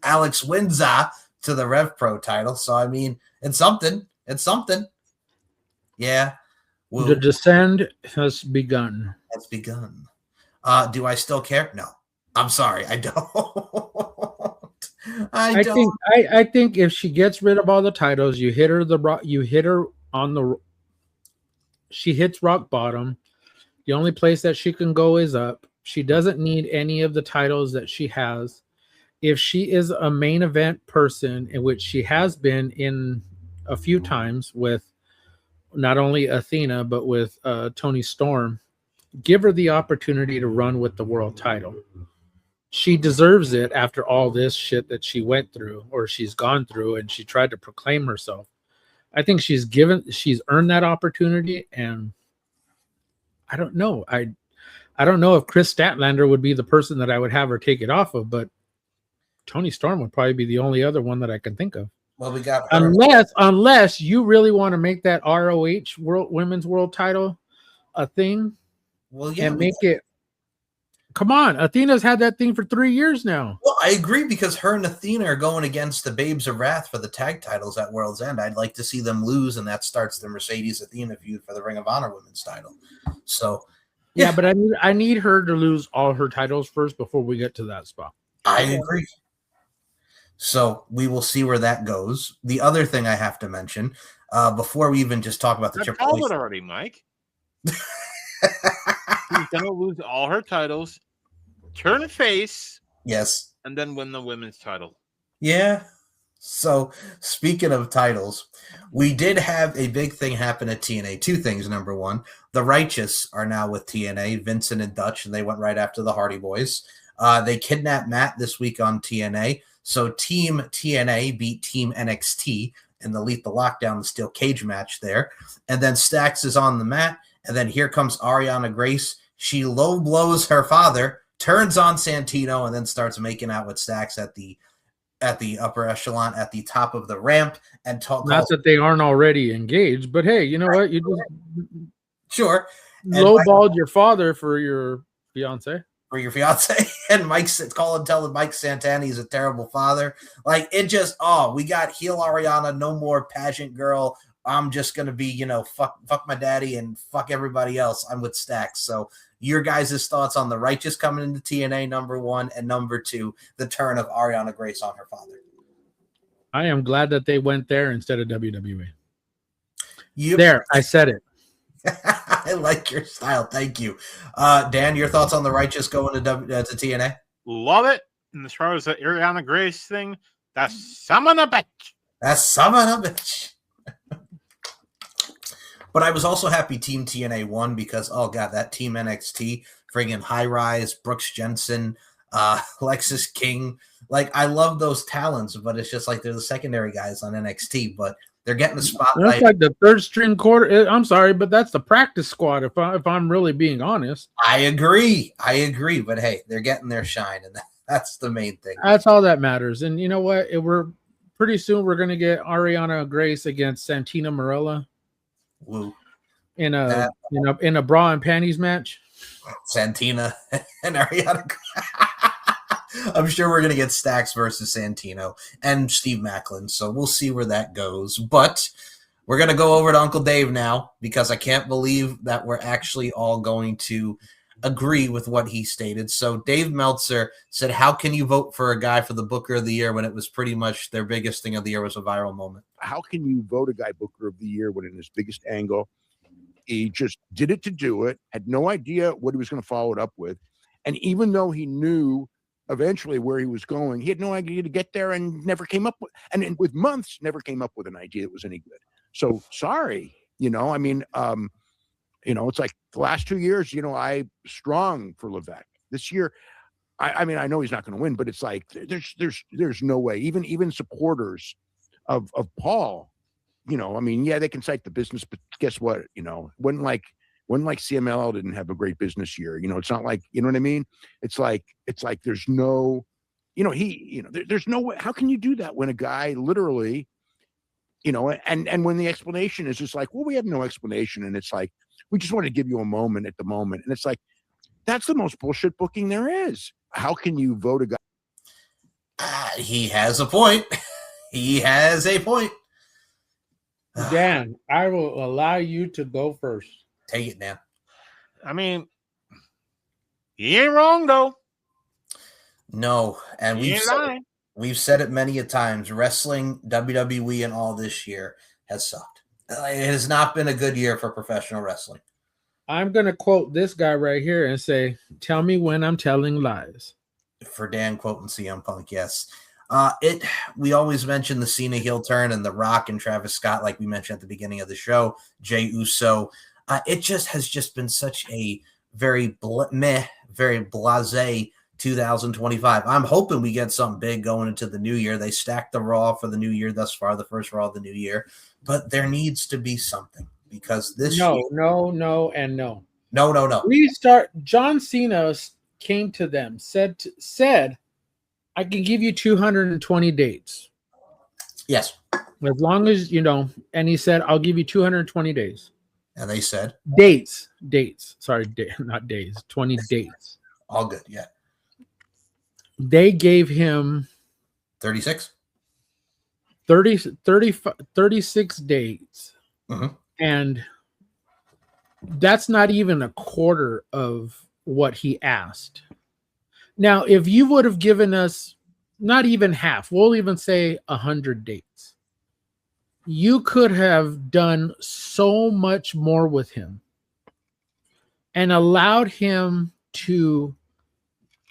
Alex Windsor to the Rev Pro title. So I mean, it's something. It's something. Yeah. The descend has begun. Has begun. Do I still care? No. I'm sorry, I don't. I think if she gets rid of all the titles, she hits rock bottom. The only place that she can go is up. She doesn't need any of the titles that she has. If she is a main event person, in which she has been in a few times with not only Athena but with Toni Storm, give her the opportunity to run with the world title. She deserves it after all this shit that she went through, or she's gone through, and she tried to proclaim herself. I think she's earned that opportunity, and I don't know. I don't know if Chris Statlander would be the person that I would have her take it off of, but Toni Storm would probably be the only other one that I can think of. Well, we got unless you really want to make that ROH women's world title a thing. Well, yeah, and make it. Come on, Athena's had that thing for 3 years now. Well, I agree, because her and Athena are going against the Babes of Wrath for the tag titles at World's End. I'd like to see them lose, and that starts the Mercedes Athena feud for the Ring of Honor Women's title. So, yeah, but I need her to lose all her titles first before we get to that spot. I agree. So we will see where that goes. The other thing I have to mention, before we even just talk about the Triple H already, Mike. She's gonna lose all her titles, turn a face, yes, and then win the women's title. Yeah. So speaking of titles, we did have a big thing happen at TNA. 2 things. Number one, the Righteous are now with TNA, Vincent and Dutch, and they went right after the Hardy Boys. They kidnapped Matt this week on TNA. So Team TNA beat Team NXT in the Lethal Lockdown, the steel cage match there. And then Stax is on the mat. And then here comes Ariana Grace. She low blows her father, turns on Santino, and then starts making out with Stax at the upper echelon at the top of the ramp. And not that they aren't already engaged, but hey, you know what? You just sure lowballed your father for your fiance. For your fiance, and Mike's telling Mike Santana he's a terrible father. Like, it just, we got heel Ariana, no more pageant girl. I'm just gonna be, fuck my daddy and fuck everybody else. I'm with Stax. So your guys' thoughts on the Righteous coming into TNA, number one, and number two, the turn of Ariana Grace on her father. I am glad that they went there instead of WWE. Yep. There, I said it. I like your style. Thank you. Dan, your thoughts on the Righteous going to TNA? Love it. And as far as the Ariana Grace thing, that's some of a bitch. That's some of a bitch. But I was also happy Team TNA won because, oh, God, that Team NXT, friggin' High Rise, Brooks Jensen, Lexis King. Like, I love those talents, but it's just like they're the secondary guys on NXT, but they're getting the spotlight. That's like the third string quarter. I'm sorry, but that's the practice squad. If I'm really being honest, I agree. But hey, they're getting their shine, and that's the main thing. That's all that matters. And you know what? We're pretty soon we're gonna get Ariana Grace against Santina Marella. Woo. In a bra and panties match. Santina and Ariana. I'm sure we're going to get Stax versus Santino and Steve Macklin, so we'll see where that goes. But we're going to go over to Uncle Dave now because I can't believe that we're actually all going to agree with what he stated. So Dave Meltzer said, how can you vote for a guy for the Booker of the Year when it was pretty much their biggest thing of the year was a viral moment? How can you vote a guy Booker of the Year when in his biggest angle, he just did it to do it, had no idea what he was going to follow it up with. And even though he knew eventually where he was going, he had no idea to get there and never came up with, and with months, never came up with an idea that was any good. So sorry, it's like the last 2 years, I strong for Levesque. This year, I know he's not going to win, but it's like, there's no way. Even supporters of Paul, they can cite the business, but guess what? Wasn't like when like CMLL didn't have a great business year. It's not like, you know what I mean? It's like there's no, there's no way. How can you do that when a guy literally, and when the explanation is just like, well, we have no explanation, and it's like, we just want to give you a moment at the moment, and it's like, that's the most bullshit booking there is. How can you vote a guy? He has a point. He has a point. Dan, I will allow you to go first. Take it, Dan. I mean, he ain't wrong though. No, and He ain't we've said it many a times. Wrestling, WWE, and all this year has sucked. It has not been a good year for professional wrestling. I'm going to quote this guy right here and say, tell me when I'm telling lies. For Dan quoting CM Punk, yes. We always mention the Cena heel turn and The Rock and Travis Scott, like we mentioned at the beginning of the show, Jey Uso. It just has been such a very very blasé 2025. I'm hoping we get something big going into the new year. They stacked the Raw for the new year thus far, the first Raw of the new year, but there needs to be something because this No. John Cena came to them, said, I can give you 220 dates. Yes. As long as, and he said, I'll give you 220 days. And they said? Dates. Sorry, not days, 20 dates. All good, yeah. They gave him 36? 36 dates. Mm-hmm. And that's not even a quarter of what he asked. Now, if you would have given us not even half, we'll even say 100 dates, you could have done so much more with him and allowed him to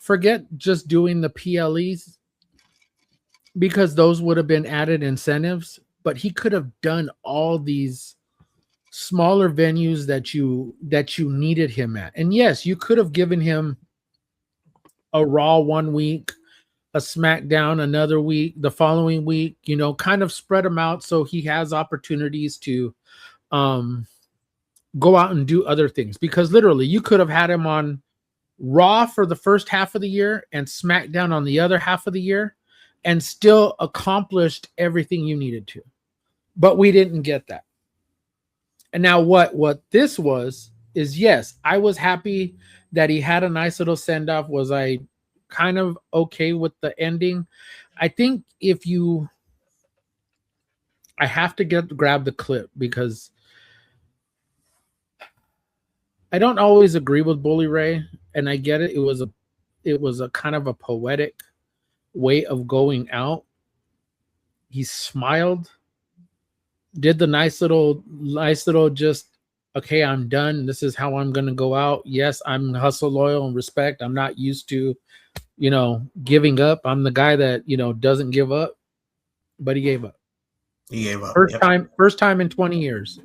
forget just doing the PLEs, because those would have been added incentives, but he could have done all these smaller venues that you needed him at. And yes, you could have given him a Raw one week, a SmackDown another week, the following week, kind of spread them out so he has opportunities to go out and do other things. Because literally, you could have had him on Raw for the first half of the year and SmackDown on the other half of the year and still accomplished everything you needed to. But we didn't get that. And now what this was is, yes, I was happy that he had a nice little send-off. Was I kind of okay with the ending? I think I have to grab the clip, because I don't always agree with Bully Ray, and I get it. It was a kind of a poetic way of going out. He smiled, did the nice little just, okay, I'm done. This is how I'm going to go out. Yes, I'm hustle, loyal, and respect. I'm not used to, giving up. I'm the guy that, doesn't give up, but he gave up. He gave up. First time in 20 years,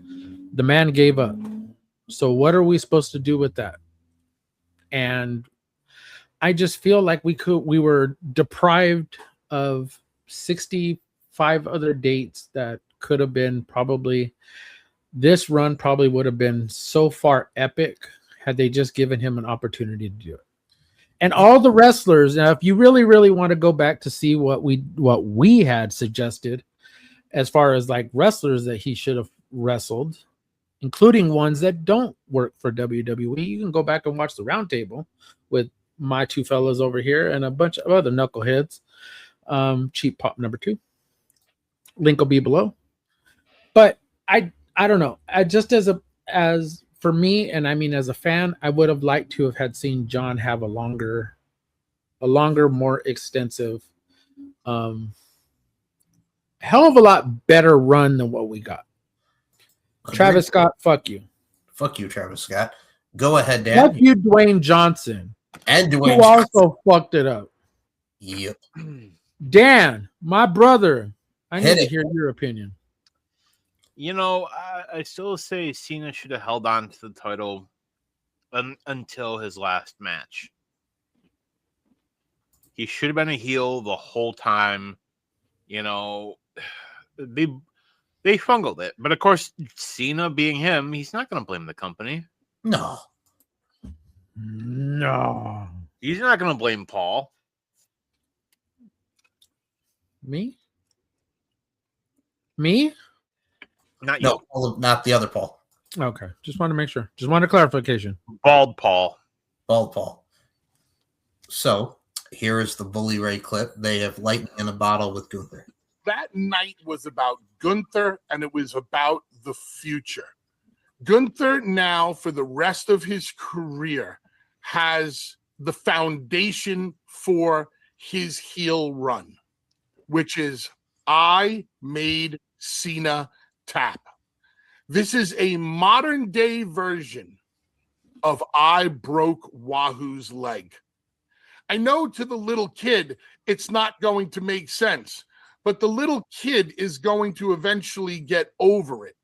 the man gave up. So what are we supposed to do with that? And I just feel like we were deprived of 65 other dates that could have been probably, this run probably would have been so far epic had they just given him an opportunity to do it. And all the wrestlers, now, if you really, really want to go back to see what we had suggested as far as like wrestlers that he should have wrestled, including ones that don't work for WWE, you can go back and watch the roundtable with my two fellas over here and a bunch of other knuckleheads. Cheap Pop number 2. Link will be below. But I don't know. I just as for me, and I mean as a fan, I would have liked to have had seen John have a longer, more extensive, hell of a lot better run than what we got. Travis Scott, fuck you. Fuck you, Travis Scott. Go ahead, Dan. Fuck you, Dwayne Johnson. And Dwayne Who also fucked it up. Yep. Dan, my brother, I Hit need it. to hear your opinion. I still say Cena should have held on to the title until his last match. He should have been a heel the whole time. They fungled it. But of course, Cena being him, he's not going to blame the company. No. No. He's not going to blame Paul. Me? Not you. No, not the other Paul. Okay. Just want to make sure. Just want a clarification. Bald Paul. Bald Paul. So here is the Bully Ray clip. They have lightning in a bottle with Gunther. That night was about Gunther, and it was about the future. Gunther now, for the rest of his career, has the foundation for his heel run, which is I made Cena tap. This is a modern day version of I broke Wahoo's leg. I know to the little kid, it's not going to make sense, but the little kid is going to eventually get over it.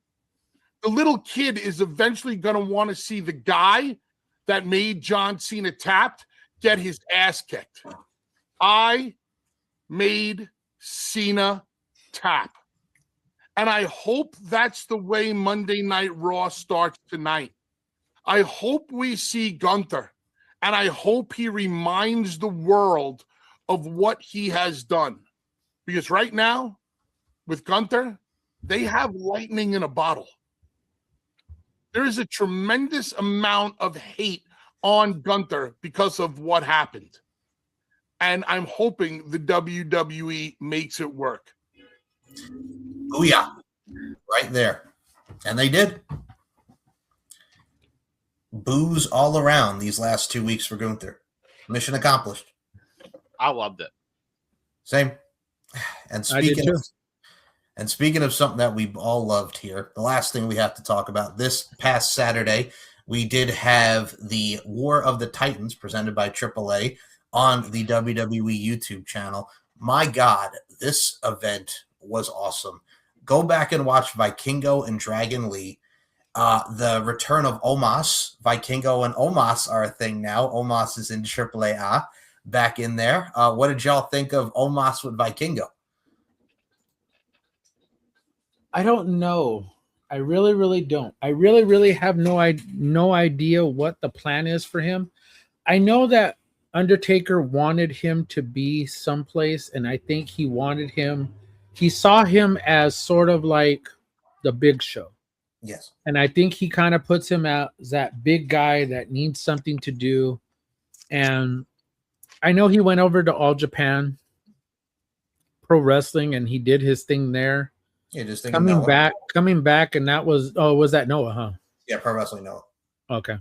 The little kid is eventually going to want to see the guy that made John Cena tapped get his ass kicked. I made Cena tap. And I hope that's the way Monday Night Raw starts tonight. I hope we see Gunther, and I hope he reminds the world of what he has done. Because right now, with Gunther, they have lightning in a bottle. There is a tremendous amount of hate on Gunther because of what happened. And I'm hoping the WWE makes it work. Oh, yeah. Right there. And they did. Boos all around these last 2 weeks for Gunther. Mission accomplished. I loved it. Same. And speaking of something that we all loved here, the last thing we have to talk about, this past Saturday, we did have the War of the Titans presented by AAA on the WWE YouTube channel. My God, this event was awesome. Go back and watch Vikingo and Dragon Lee. The return of Omos. Vikingo and Omos are a thing now. Omos is in AAA back in there. What did y'all think of Omos with Vikingo? I don't know. I really, really don't. I really, really have no idea what the plan is for him. I know that Undertaker wanted him to be someplace, and I think he saw him as sort of like the Big Show. Yes. And I think he kind of puts him as that big guy that needs something to do. And I know he went over to All Japan Pro Wrestling and he did his thing there. Yeah, just coming back, and that was was that Noah, huh? Yeah, Pro Wrestling Noah. Okay.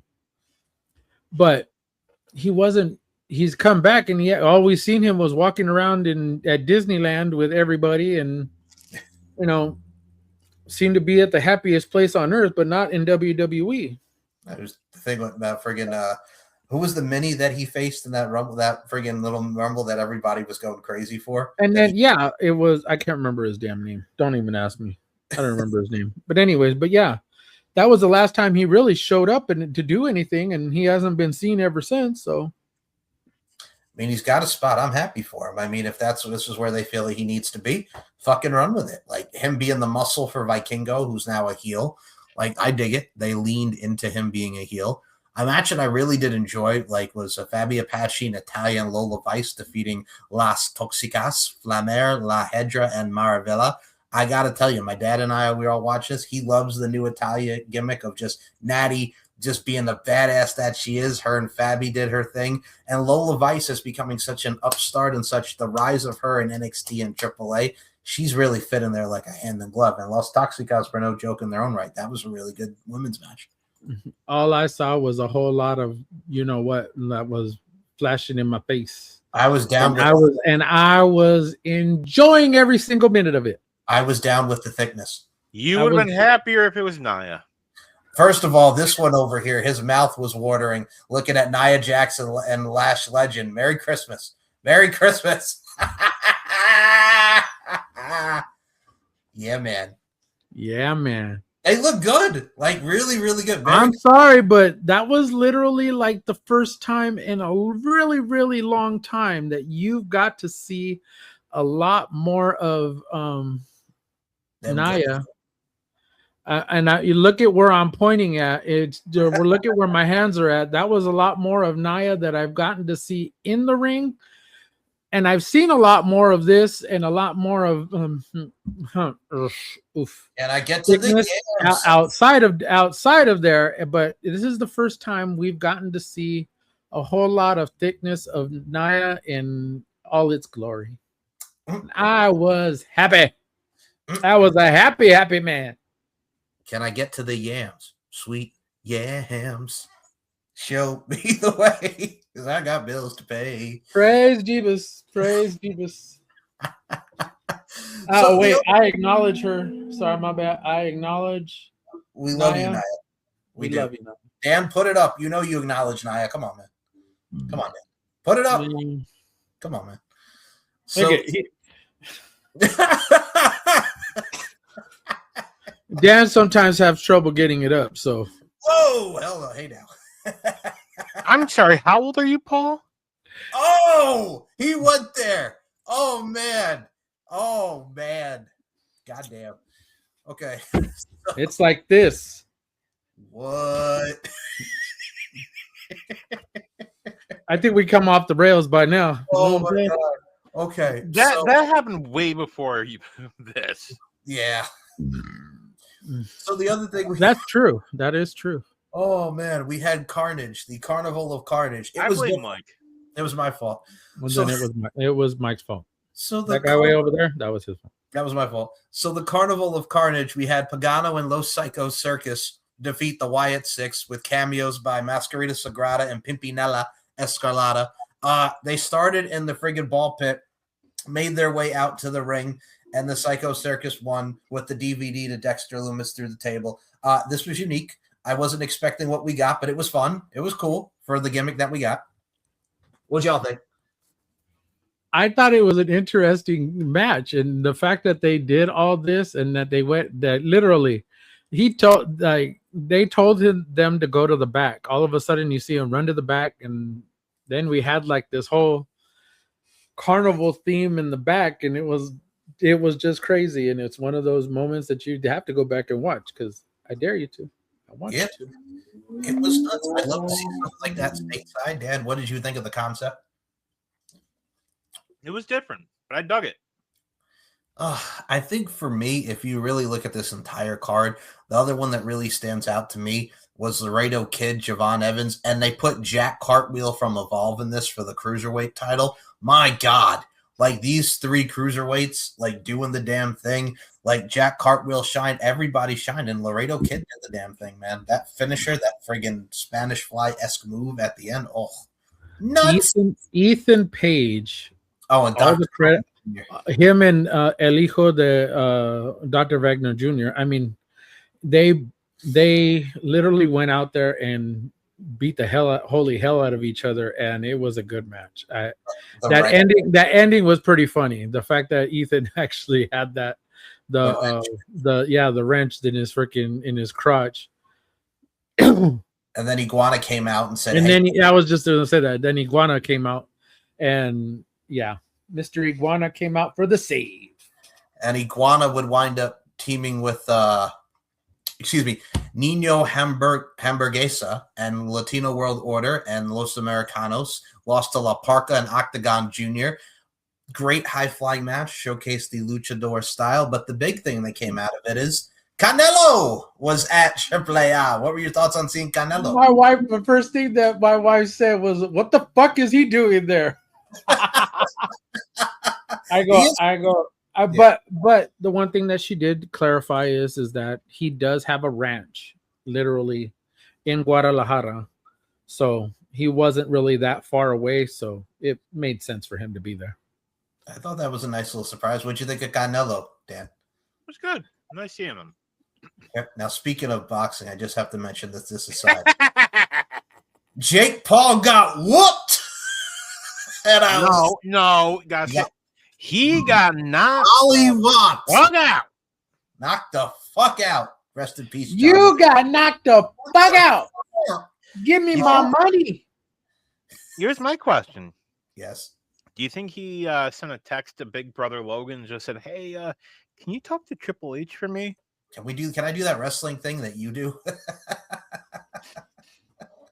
But he's come back, and all we've seen him was walking around at Disneyland with everybody, and seemed to be at the happiest place on earth, but not in WWE. That was the thing about friggin' who was the mini that he faced in that rumble, that friggin' little rumble that everybody was going crazy for? And then, it was, I can't remember his damn name. Don't even ask me. I don't remember his name. But anyways, that was the last time he really showed up to do anything, and he hasn't been seen ever since. So, I mean, he's got a spot. I'm happy for him. I mean, if this is where they feel like he needs to be, fucking run with it. Like him being the muscle for Vikingo, who's now a heel. Like, I dig it. They leaned into him being a heel. A match that I really did enjoy, was Fabi Apache, Natalia, and Lola Vice defeating Las Toxicas, Flamer, La Hedra, and Maravilla. I got to tell you, my dad and we all watch this. He loves the new Natalia gimmick of just Natty, just being the badass that she is. Her and Fabi did her thing. And Lola Vice is becoming such an upstart and such the rise of her in NXT and AAA. She's really fit in there like a hand in glove. And Las Toxicas were no joke in their own right. That was a really good women's match. All I saw was a whole lot of, that was flashing in my face. I was down. I was enjoying every single minute of it. I was down with the thickness. You would have been happier if it was Nia. First of all, this one over here, his mouth was watering looking at Nia Jackson and Lash Legend. Merry Christmas. Merry Christmas. Yeah, man. Yeah, man. They look good. Like, really, really good. I'm sorry, but that was literally like the first time in a really, really long time that you've got to see a lot more of Nia. You look at where I'm pointing at. Look at where my hands are at. That was a lot more of Nia that I've gotten to see in the ring, and I've seen a lot more of this and a lot more of oof. And I get to the outside of there, but this is the first time we've gotten to see a whole lot of thickness of Nia in all its glory. I was happy. I was a happy man. Can I get to the yams? Sweet yams. Show me the way, because I got bills to pay. Praise Jeebus. Praise Jeebus. Oh, wait. I acknowledge her. Sorry, my bad. I acknowledge. We love you, Nia. We love you, Nia. Dan, put it up. You know you acknowledge Nia. Come on, man. Come on, man. Put it up. Come on, man. So, Dan sometimes has trouble getting it up, so. Whoa, hell no. Hey now. I'm sorry, how old are you, Paul? Oh, he went there. Oh man. Goddamn. Okay. It's like this. What? I think we come off the rails by now. Oh my God. Okay. That happened way before this. Yeah. So the other thing that's true. That is true. Oh man, we had Carnage, the Carnival of Carnage. I blame Mike. It was my fault. Well, so then it was Mike's fault. So that guy way over there, that was his fault. That was my fault. So the Carnival of Carnage, we had Pagano and Los Psychos Circus defeat the Wyatt Six with cameos by Masquerita Sagrada and Pimpinella Escarlata. They started in the friggin' ball pit, made their way out to the ring, and the Psycho Circus won with the DVD to Dexter Loomis through the table. This was unique. I wasn't expecting what we got, but it was fun. It was cool for the gimmick that we got. What'd y'all think? I thought it was an interesting match, and the fact that they did all this and that they went that literally, they told them to go to the back. All of a sudden, you see them run to the back, and then we had like this whole carnival theme in the back, and it was just crazy. And it's one of those moments that you have to go back and watch because I dare you to. I want you to. It was nuts. I love to see something like that stateside. Dan, what did you think of the concept? It was different, but I dug it. I think for me, if you really look at this entire card, the other one that really stands out to me was Laredo Kid, Javon Evans, and they put Jack Cartwheel from Evolve in this for the Cruiserweight title. My God. Like these three cruiserweights, like doing the damn thing, like Jack Cartwheel shined, everybody shined, and Laredo Kid did the damn thing, man. That finisher, that friggin' Spanish Fly-esque move at the end, oh, nuts. Ethan Page. Oh, and all the credit, him and El Hijo de Dr. Wagner Jr. I mean, they literally went out there and beat the holy hell out of each other, and it was a good match. That ending was pretty funny. The fact that Ethan actually had the wrench in his crotch. And then Iguana came out and said, and then I was just going to say that. Then Iguana came out, and yeah, Mr. Iguana came out for the save. And Iguana would wind up teaming with Nino Hamburguesa and Latino World Order and Los Americanos. Lost to La Parca and Octagon Jr. Great high-flying match, showcased the luchador style, but the big thing that came out of it is Canelo was at AAA. What were your thoughts on seeing Canelo? My wife, the first thing that my wife said was, "What the fuck is he doing there?" But the one thing that she did clarify is that he does have a ranch literally in Guadalajara, so he wasn't really that far away, so it made sense for him to be there. I thought that was a nice little surprise. What'd you think of Canelo, Dan? It was good. Nice seeing him. Yep. Now, speaking of boxing, I just have to mention this aside. Jake Paul got whooped. No, guys. Yeah. He got knocked. Knocked the fuck out. Rest in peace, John. You got knocked the fuck out. Give me my money. Here's my question. Yes. Do you think he sent a text to Big Brother Logan and just said, "Hey, can you talk to Triple H for me?" Can I do that wrestling thing that you do?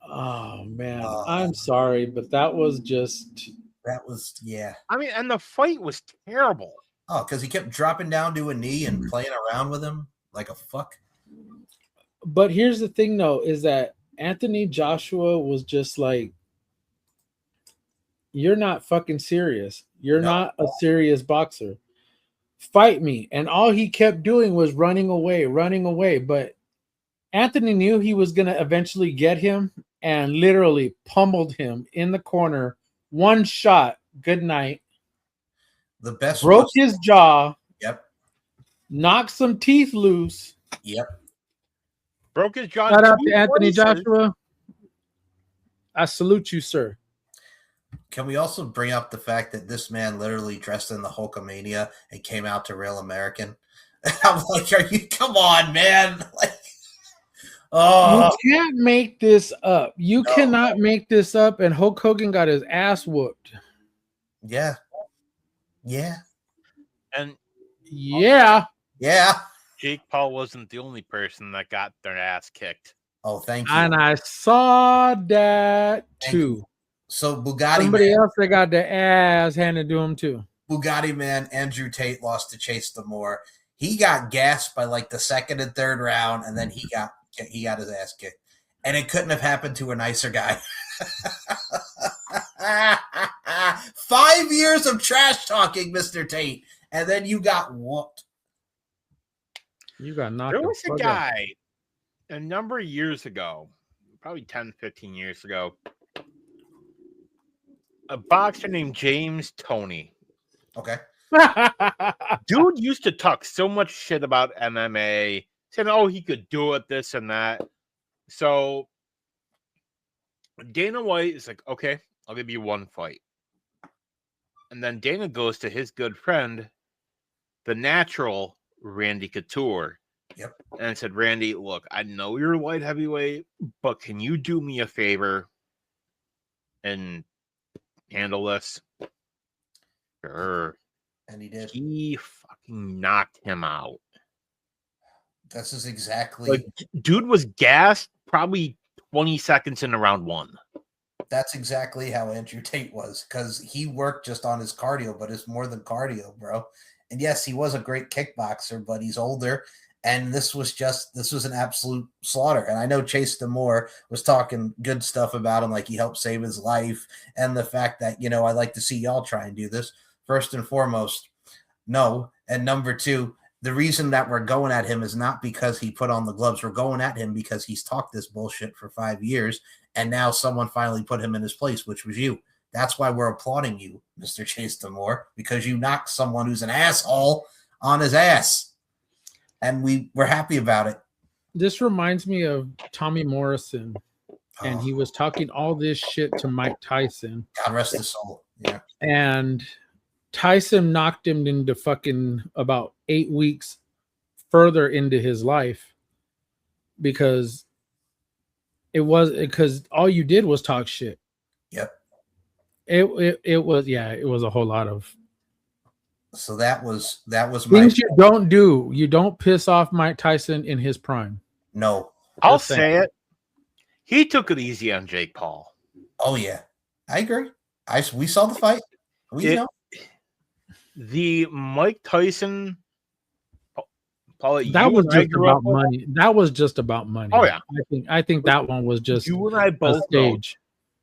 Oh man, I'm sorry, but that was yeah. I mean, and the fight was terrible. Oh, because he kept dropping down to a knee and playing around with him like a fuck. But here's the thing, though, is that Anthony Joshua was just like, you're not fucking serious. You're not a serious boxer. Fight me. And all he kept doing was running away. But Anthony knew he was going to eventually get him and literally pummeled him in the corner. One shot. Good night. The best. Broke his jaw. Yep. Knocked some teeth loose. Yep. Broke his jaw. Shout out to Anthony Joshua. I salute you, sir. Can we also bring up the fact that this man literally dressed in the Hulkamania and came out to Real American? I'm like, come on, man. Like, you can't make this up. You cannot make this up. And Hulk Hogan got his ass whooped. Yeah. Yeah. And yeah. Jake Paul wasn't the only person that got their ass kicked. Oh, thank you. And I saw that too. So Bugatti somebody man, else that got their ass handed to him too. Bugatti man Andrew Tate lost to Chase Damore. He got gassed by like the second and third round, and then he got his ass kicked. And it couldn't have happened to a nicer guy. 5 years of trash talking, Mr. Tate, and then you got whooped. You got knocked. There was a guy a number of years ago, probably 10, 15 years ago, a boxer named James Toney. Okay. Dude used to talk so much shit about MMA, saying, oh, he could do it, this and that. So Dana White is like, okay, I'll give you one fight. And then Dana goes to his good friend, the natural Randy Couture. Yep. And said, Randy, look, I know you're light heavyweight, but can you do me a favor and handle this? Sure. And he did. He fucking knocked him out. This is exactly. Like, dude was gassed probably 20 seconds into round one. That's exactly how Andrew Tate was, because he worked just on his cardio, but it's more than cardio, bro. And yes, he was a great kickboxer, but he's older. And this was an absolute slaughter. And I know Chase Damore was talking good stuff about him, like he helped save his life. And the fact that, I like to see y'all try and do this. First and foremost, no. And number two, the reason that we're going at him is not because he put on the gloves. We're going at him because he's talked this bullshit for 5 years. And now someone finally put him in his place, which was you. That's why we're applauding you, Mr. Chase Damore, because you knocked someone who's an asshole on his ass. And we're happy about it. This reminds me of Tommy Morrison. And he was talking all this shit to Mike Tyson. God rest his soul. Yeah. And Tyson knocked him into fucking about 8 weeks further into his life because all you did was talk shit. Yep. It was a whole lot of. So that was things you don't do. You don't piss off Mike Tyson in his prime. No. I'll say it. He took it easy on Jake Paul. Oh yeah. I agree. We saw the fight. We know. The Mike Tyson Paul, that was just about money. That was just about money. Oh yeah. I think that one was just you and I both stage.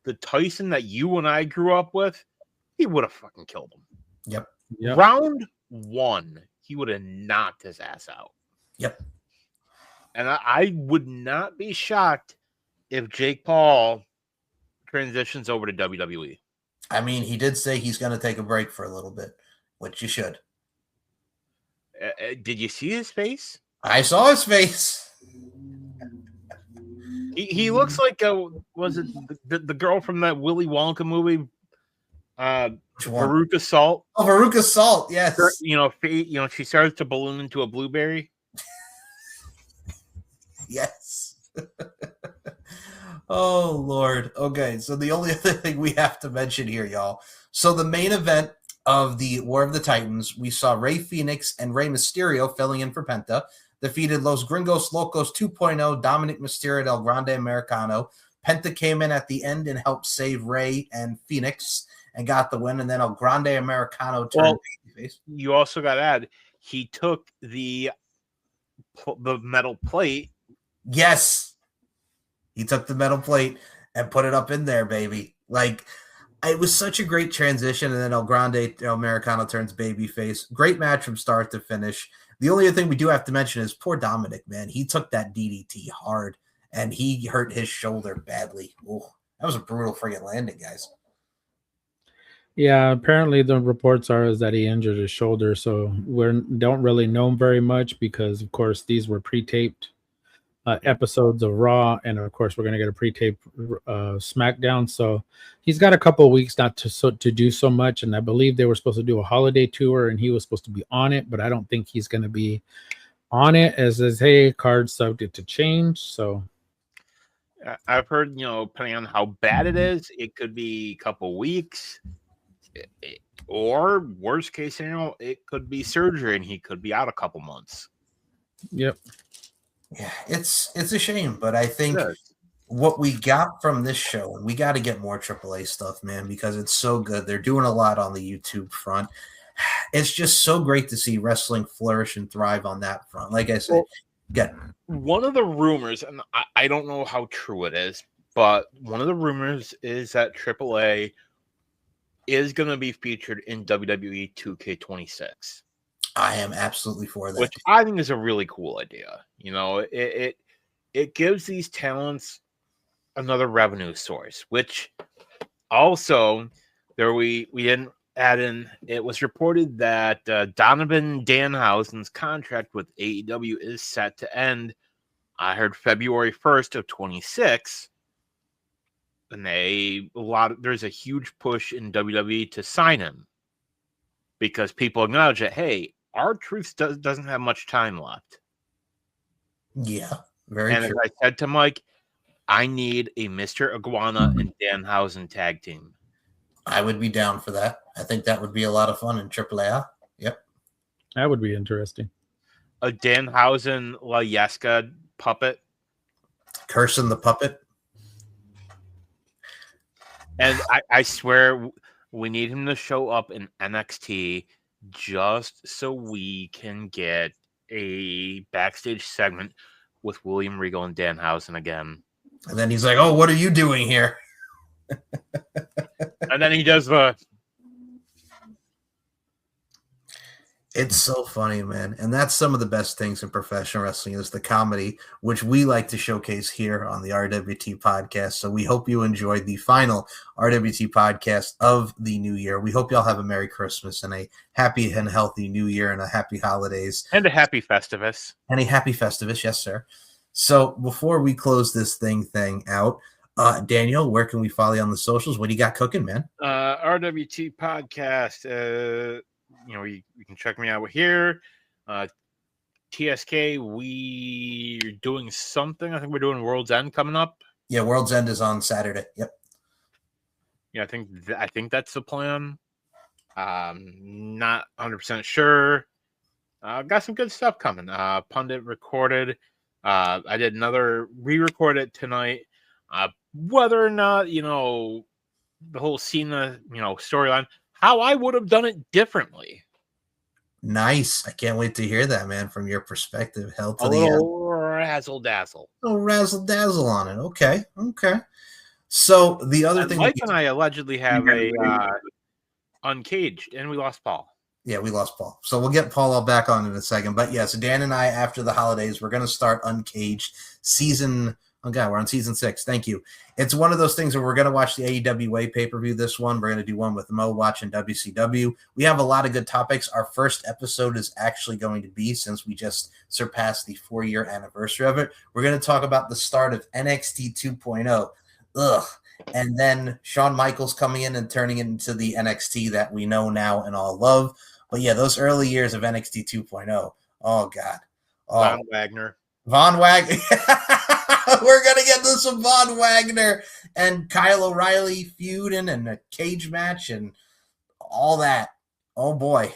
The Tyson that you and I grew up with, he would have fucking killed him. Yep. Round one, he would have knocked his ass out. Yep. And I would not be shocked if Jake Paul transitions over to WWE. I mean, he did say he's going to take a break for a little bit, which you should. Did you see his face? I saw his face. He looks like was it the girl from that Willy Wonka movie? Veruca Salt. Oh, Veruca Salt, yes. She starts to balloon into a blueberry. Yes. Oh, Lord. Okay, so the only other thing we have to mention here, y'all. So the main event of the War of the Titans, we saw Rey Fenix and Rey Mysterio filling in for Penta. defeated Los Gringos Locos 2.0, Dominic Mysterio, El Grande Americano. Penta came in at the end and helped save Ray and Phoenix and got the win. And then El Grande Americano turned babyface. You also got to add, he took the metal plate. Yes. He took the metal plate and put it up in there, baby. Like, it was such a great transition. And then El Grande Americano turns babyface. Great match from start to finish. The only other thing we do have to mention is poor Dominic, man. He took that DDT hard. And he hurt his shoulder badly. Ooh, that was a brutal friggin' landing, guys. Yeah, apparently the reports are that he injured his shoulder, so we don't really know very much because, of course, these were pre-taped episodes of Raw, and of course, we're going to get a pre-taped SmackDown. So he's got a couple of weeks not to do so much, and I believe they were supposed to do a holiday tour, and he was supposed to be on it, but I don't think he's going to be on it. As says, hey, card subject to change, so. I've heard, depending on how bad it is, it could be a couple weeks, or worst case scenario, it could be surgery and he could be out a couple months. Yep. Yeah, it's a shame, but I think what we got from this show, and we got to get more AAA stuff, man, because it's so good. They're doing a lot on the YouTube front. It's just so great to see wrestling flourish and thrive on that front. Like I said, one of the rumors, and I don't know how true it is, but one of the rumors is that AAA is going to be featured in WWE 2K26. I am absolutely for that. Which I think is a really cool idea. It gives these talents another revenue source, which also we didn't add in. It was reported that Donovan Danhausen's contract with AEW is set to end. I heard February 1st of 26, and there's a huge push in WWE to sign him because people acknowledge that, hey, R-Truth doesn't have much time left. Yeah, very true. And as I said to Mike, I need a Mr. Iguana and Danhausen tag team. I would be down for that. I think that would be a lot of fun in AAA. Yep. That would be interesting. A Danhausen La Yeska puppet. Cursing the puppet. And I swear we need him to show up in NXT just so we can get a backstage segment with William Regal and Danhausen again. And then he's like, oh, what are you doing here? And then he does the... It's so funny, man. And that's some of the best things in professional wrestling is the comedy, which we like to showcase here on the RWT podcast. So we hope you enjoyed the final RWT podcast of the new year. We hope y'all have a Merry Christmas and a happy and healthy new year and a happy holidays. And a happy Festivus. And a happy Festivus, yes, sir. So before we close this thing out, Daniel, where can we follow you on the socials? What do you got cooking, man? RWT podcast. You can check me out here. TSK, we're doing something. I think we're doing World's End coming up. Yeah, World's End is on Saturday. Yep. Yeah, I think that's the plan. Not 100% sure. Got some good stuff coming. Pundit recorded. I did another re-recorded tonight. Whether or not, the whole Cena, storyline, how I would have done it differently. Nice. I can't wait to hear that, man, from your perspective. Hell to a the little razzle-dazzle. A little razzle-dazzle on it. Okay. So the other thing... Mike and I allegedly have a Uncaged, and we lost Paul. Yeah, we lost Paul. So we'll get Paul all back on in a second. But yes, Dan and I, after the holidays, we're going to start Uncaged season... Oh, God, we're on season 6. Thank you. It's one of those things where we're going to watch the AEWA pay-per-view this one. We're going to do one with Mo watching WCW. We have a lot of good topics. Our first episode is actually going to be, since we just surpassed the 4-year anniversary of it, we're going to talk about the start of NXT 2.0. Ugh. And then Shawn Michaels coming in and turning it into the NXT that we know now and all love. But yeah, those early years of NXT 2.0. Oh, God. Oh. Von Wagner. We're going to get to some Von Wagner and Kyle O'Reilly feuding and a cage match and all that. Oh, boy.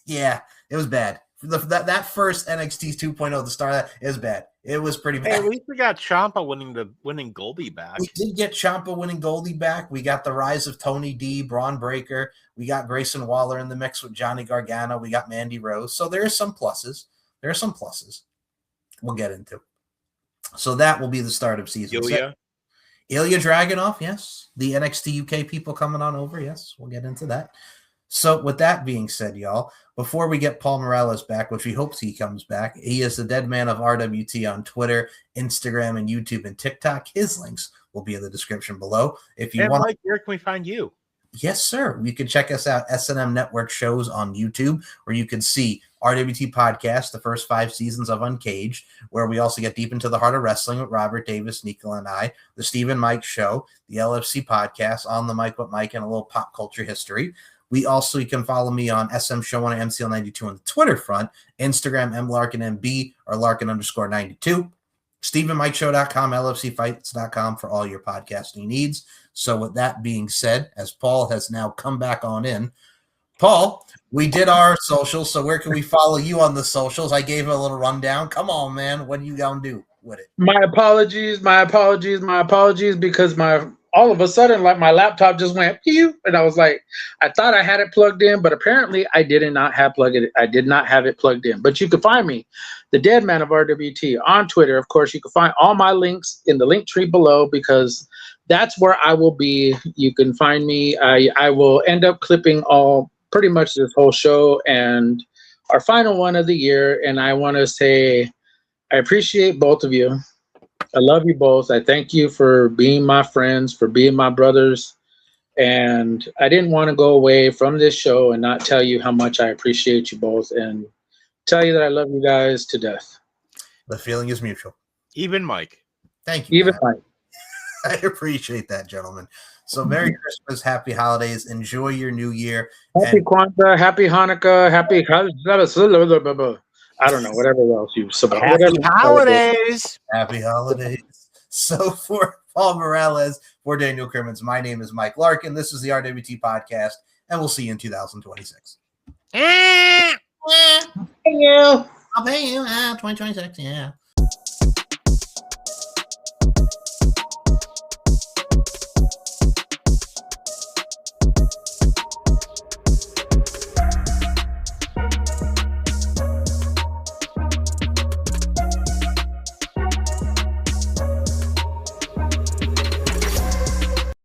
Yeah, it was bad. That first NXT 2.0, the start of that is bad. It was pretty bad. Hey, at least we got Ciampa winning Goldie back. We did get Ciampa winning Goldie back. We got the rise of Tony D, Braun Breaker. We got Grayson Waller in the mix with Johnny Gargano. We got Mandy Rose. So there are some pluses. We'll get into. So that will be the start of season. Ilya Dragunov, yes. The NXT UK people coming on over, yes. We'll get into that. So with that being said, y'all, before we get Paul Morales back, which we hope he comes back, he is the dead man of RWT on Twitter, Instagram, and YouTube and TikTok. His links will be in the description below. If you want, Mike, where can we find you? Yes, sir. You can check us out, S&M Network shows on YouTube, where you can see RWT Podcast, the first 5 seasons of Uncaged, where we also get deep into the heart of wrestling with Robert Davis, Nicola, and I, the Steve and Mike Show, the LFC Podcast, On the Mic with Mike, and a little pop culture history. You can follow me on SM Show on MCL92 on the Twitter front, Instagram, MLarkinMB, or Larkin_92, SteveandMikeShow.com, LFCfights.com for all your podcasting needs. So with that being said, as Paul has now come back on in, Paul, we did our socials, so where can we follow you on the socials? I gave him a little rundown. Come on, man. What are you going to do with it? My apologies, because all of a sudden, like, my laptop just went pew, and I was like, I thought I had it plugged in, but apparently I did not have it plugged in. But you can find me, the Dead Man of RWT, on Twitter. Of course, you can find all my links in the link tree below, because that's where I will be. You can find me. I will end up clipping pretty much this whole show and our final one of the year. And I want to say I appreciate both of you. I love you both. I thank you for being my friends, for being my brothers. And I didn't want to go away from this show and not tell you how much I appreciate you both and tell you that I love you guys to death. The feeling is mutual. Even Mike. Thank you. Even Mike. I appreciate that, gentlemen. So Merry Christmas, Happy Holidays. Enjoy your new year. Happy Kwanzaa, Happy Hanukkah, Happy... I don't know, whatever else you support. Happy holidays. Happy holidays. So for Paul Morales, for Daniel Crimmins, my name is Mike Larkin. This is the RWT Podcast, and we'll see you in 2026. Thank you. I'll pay you 2026, yeah.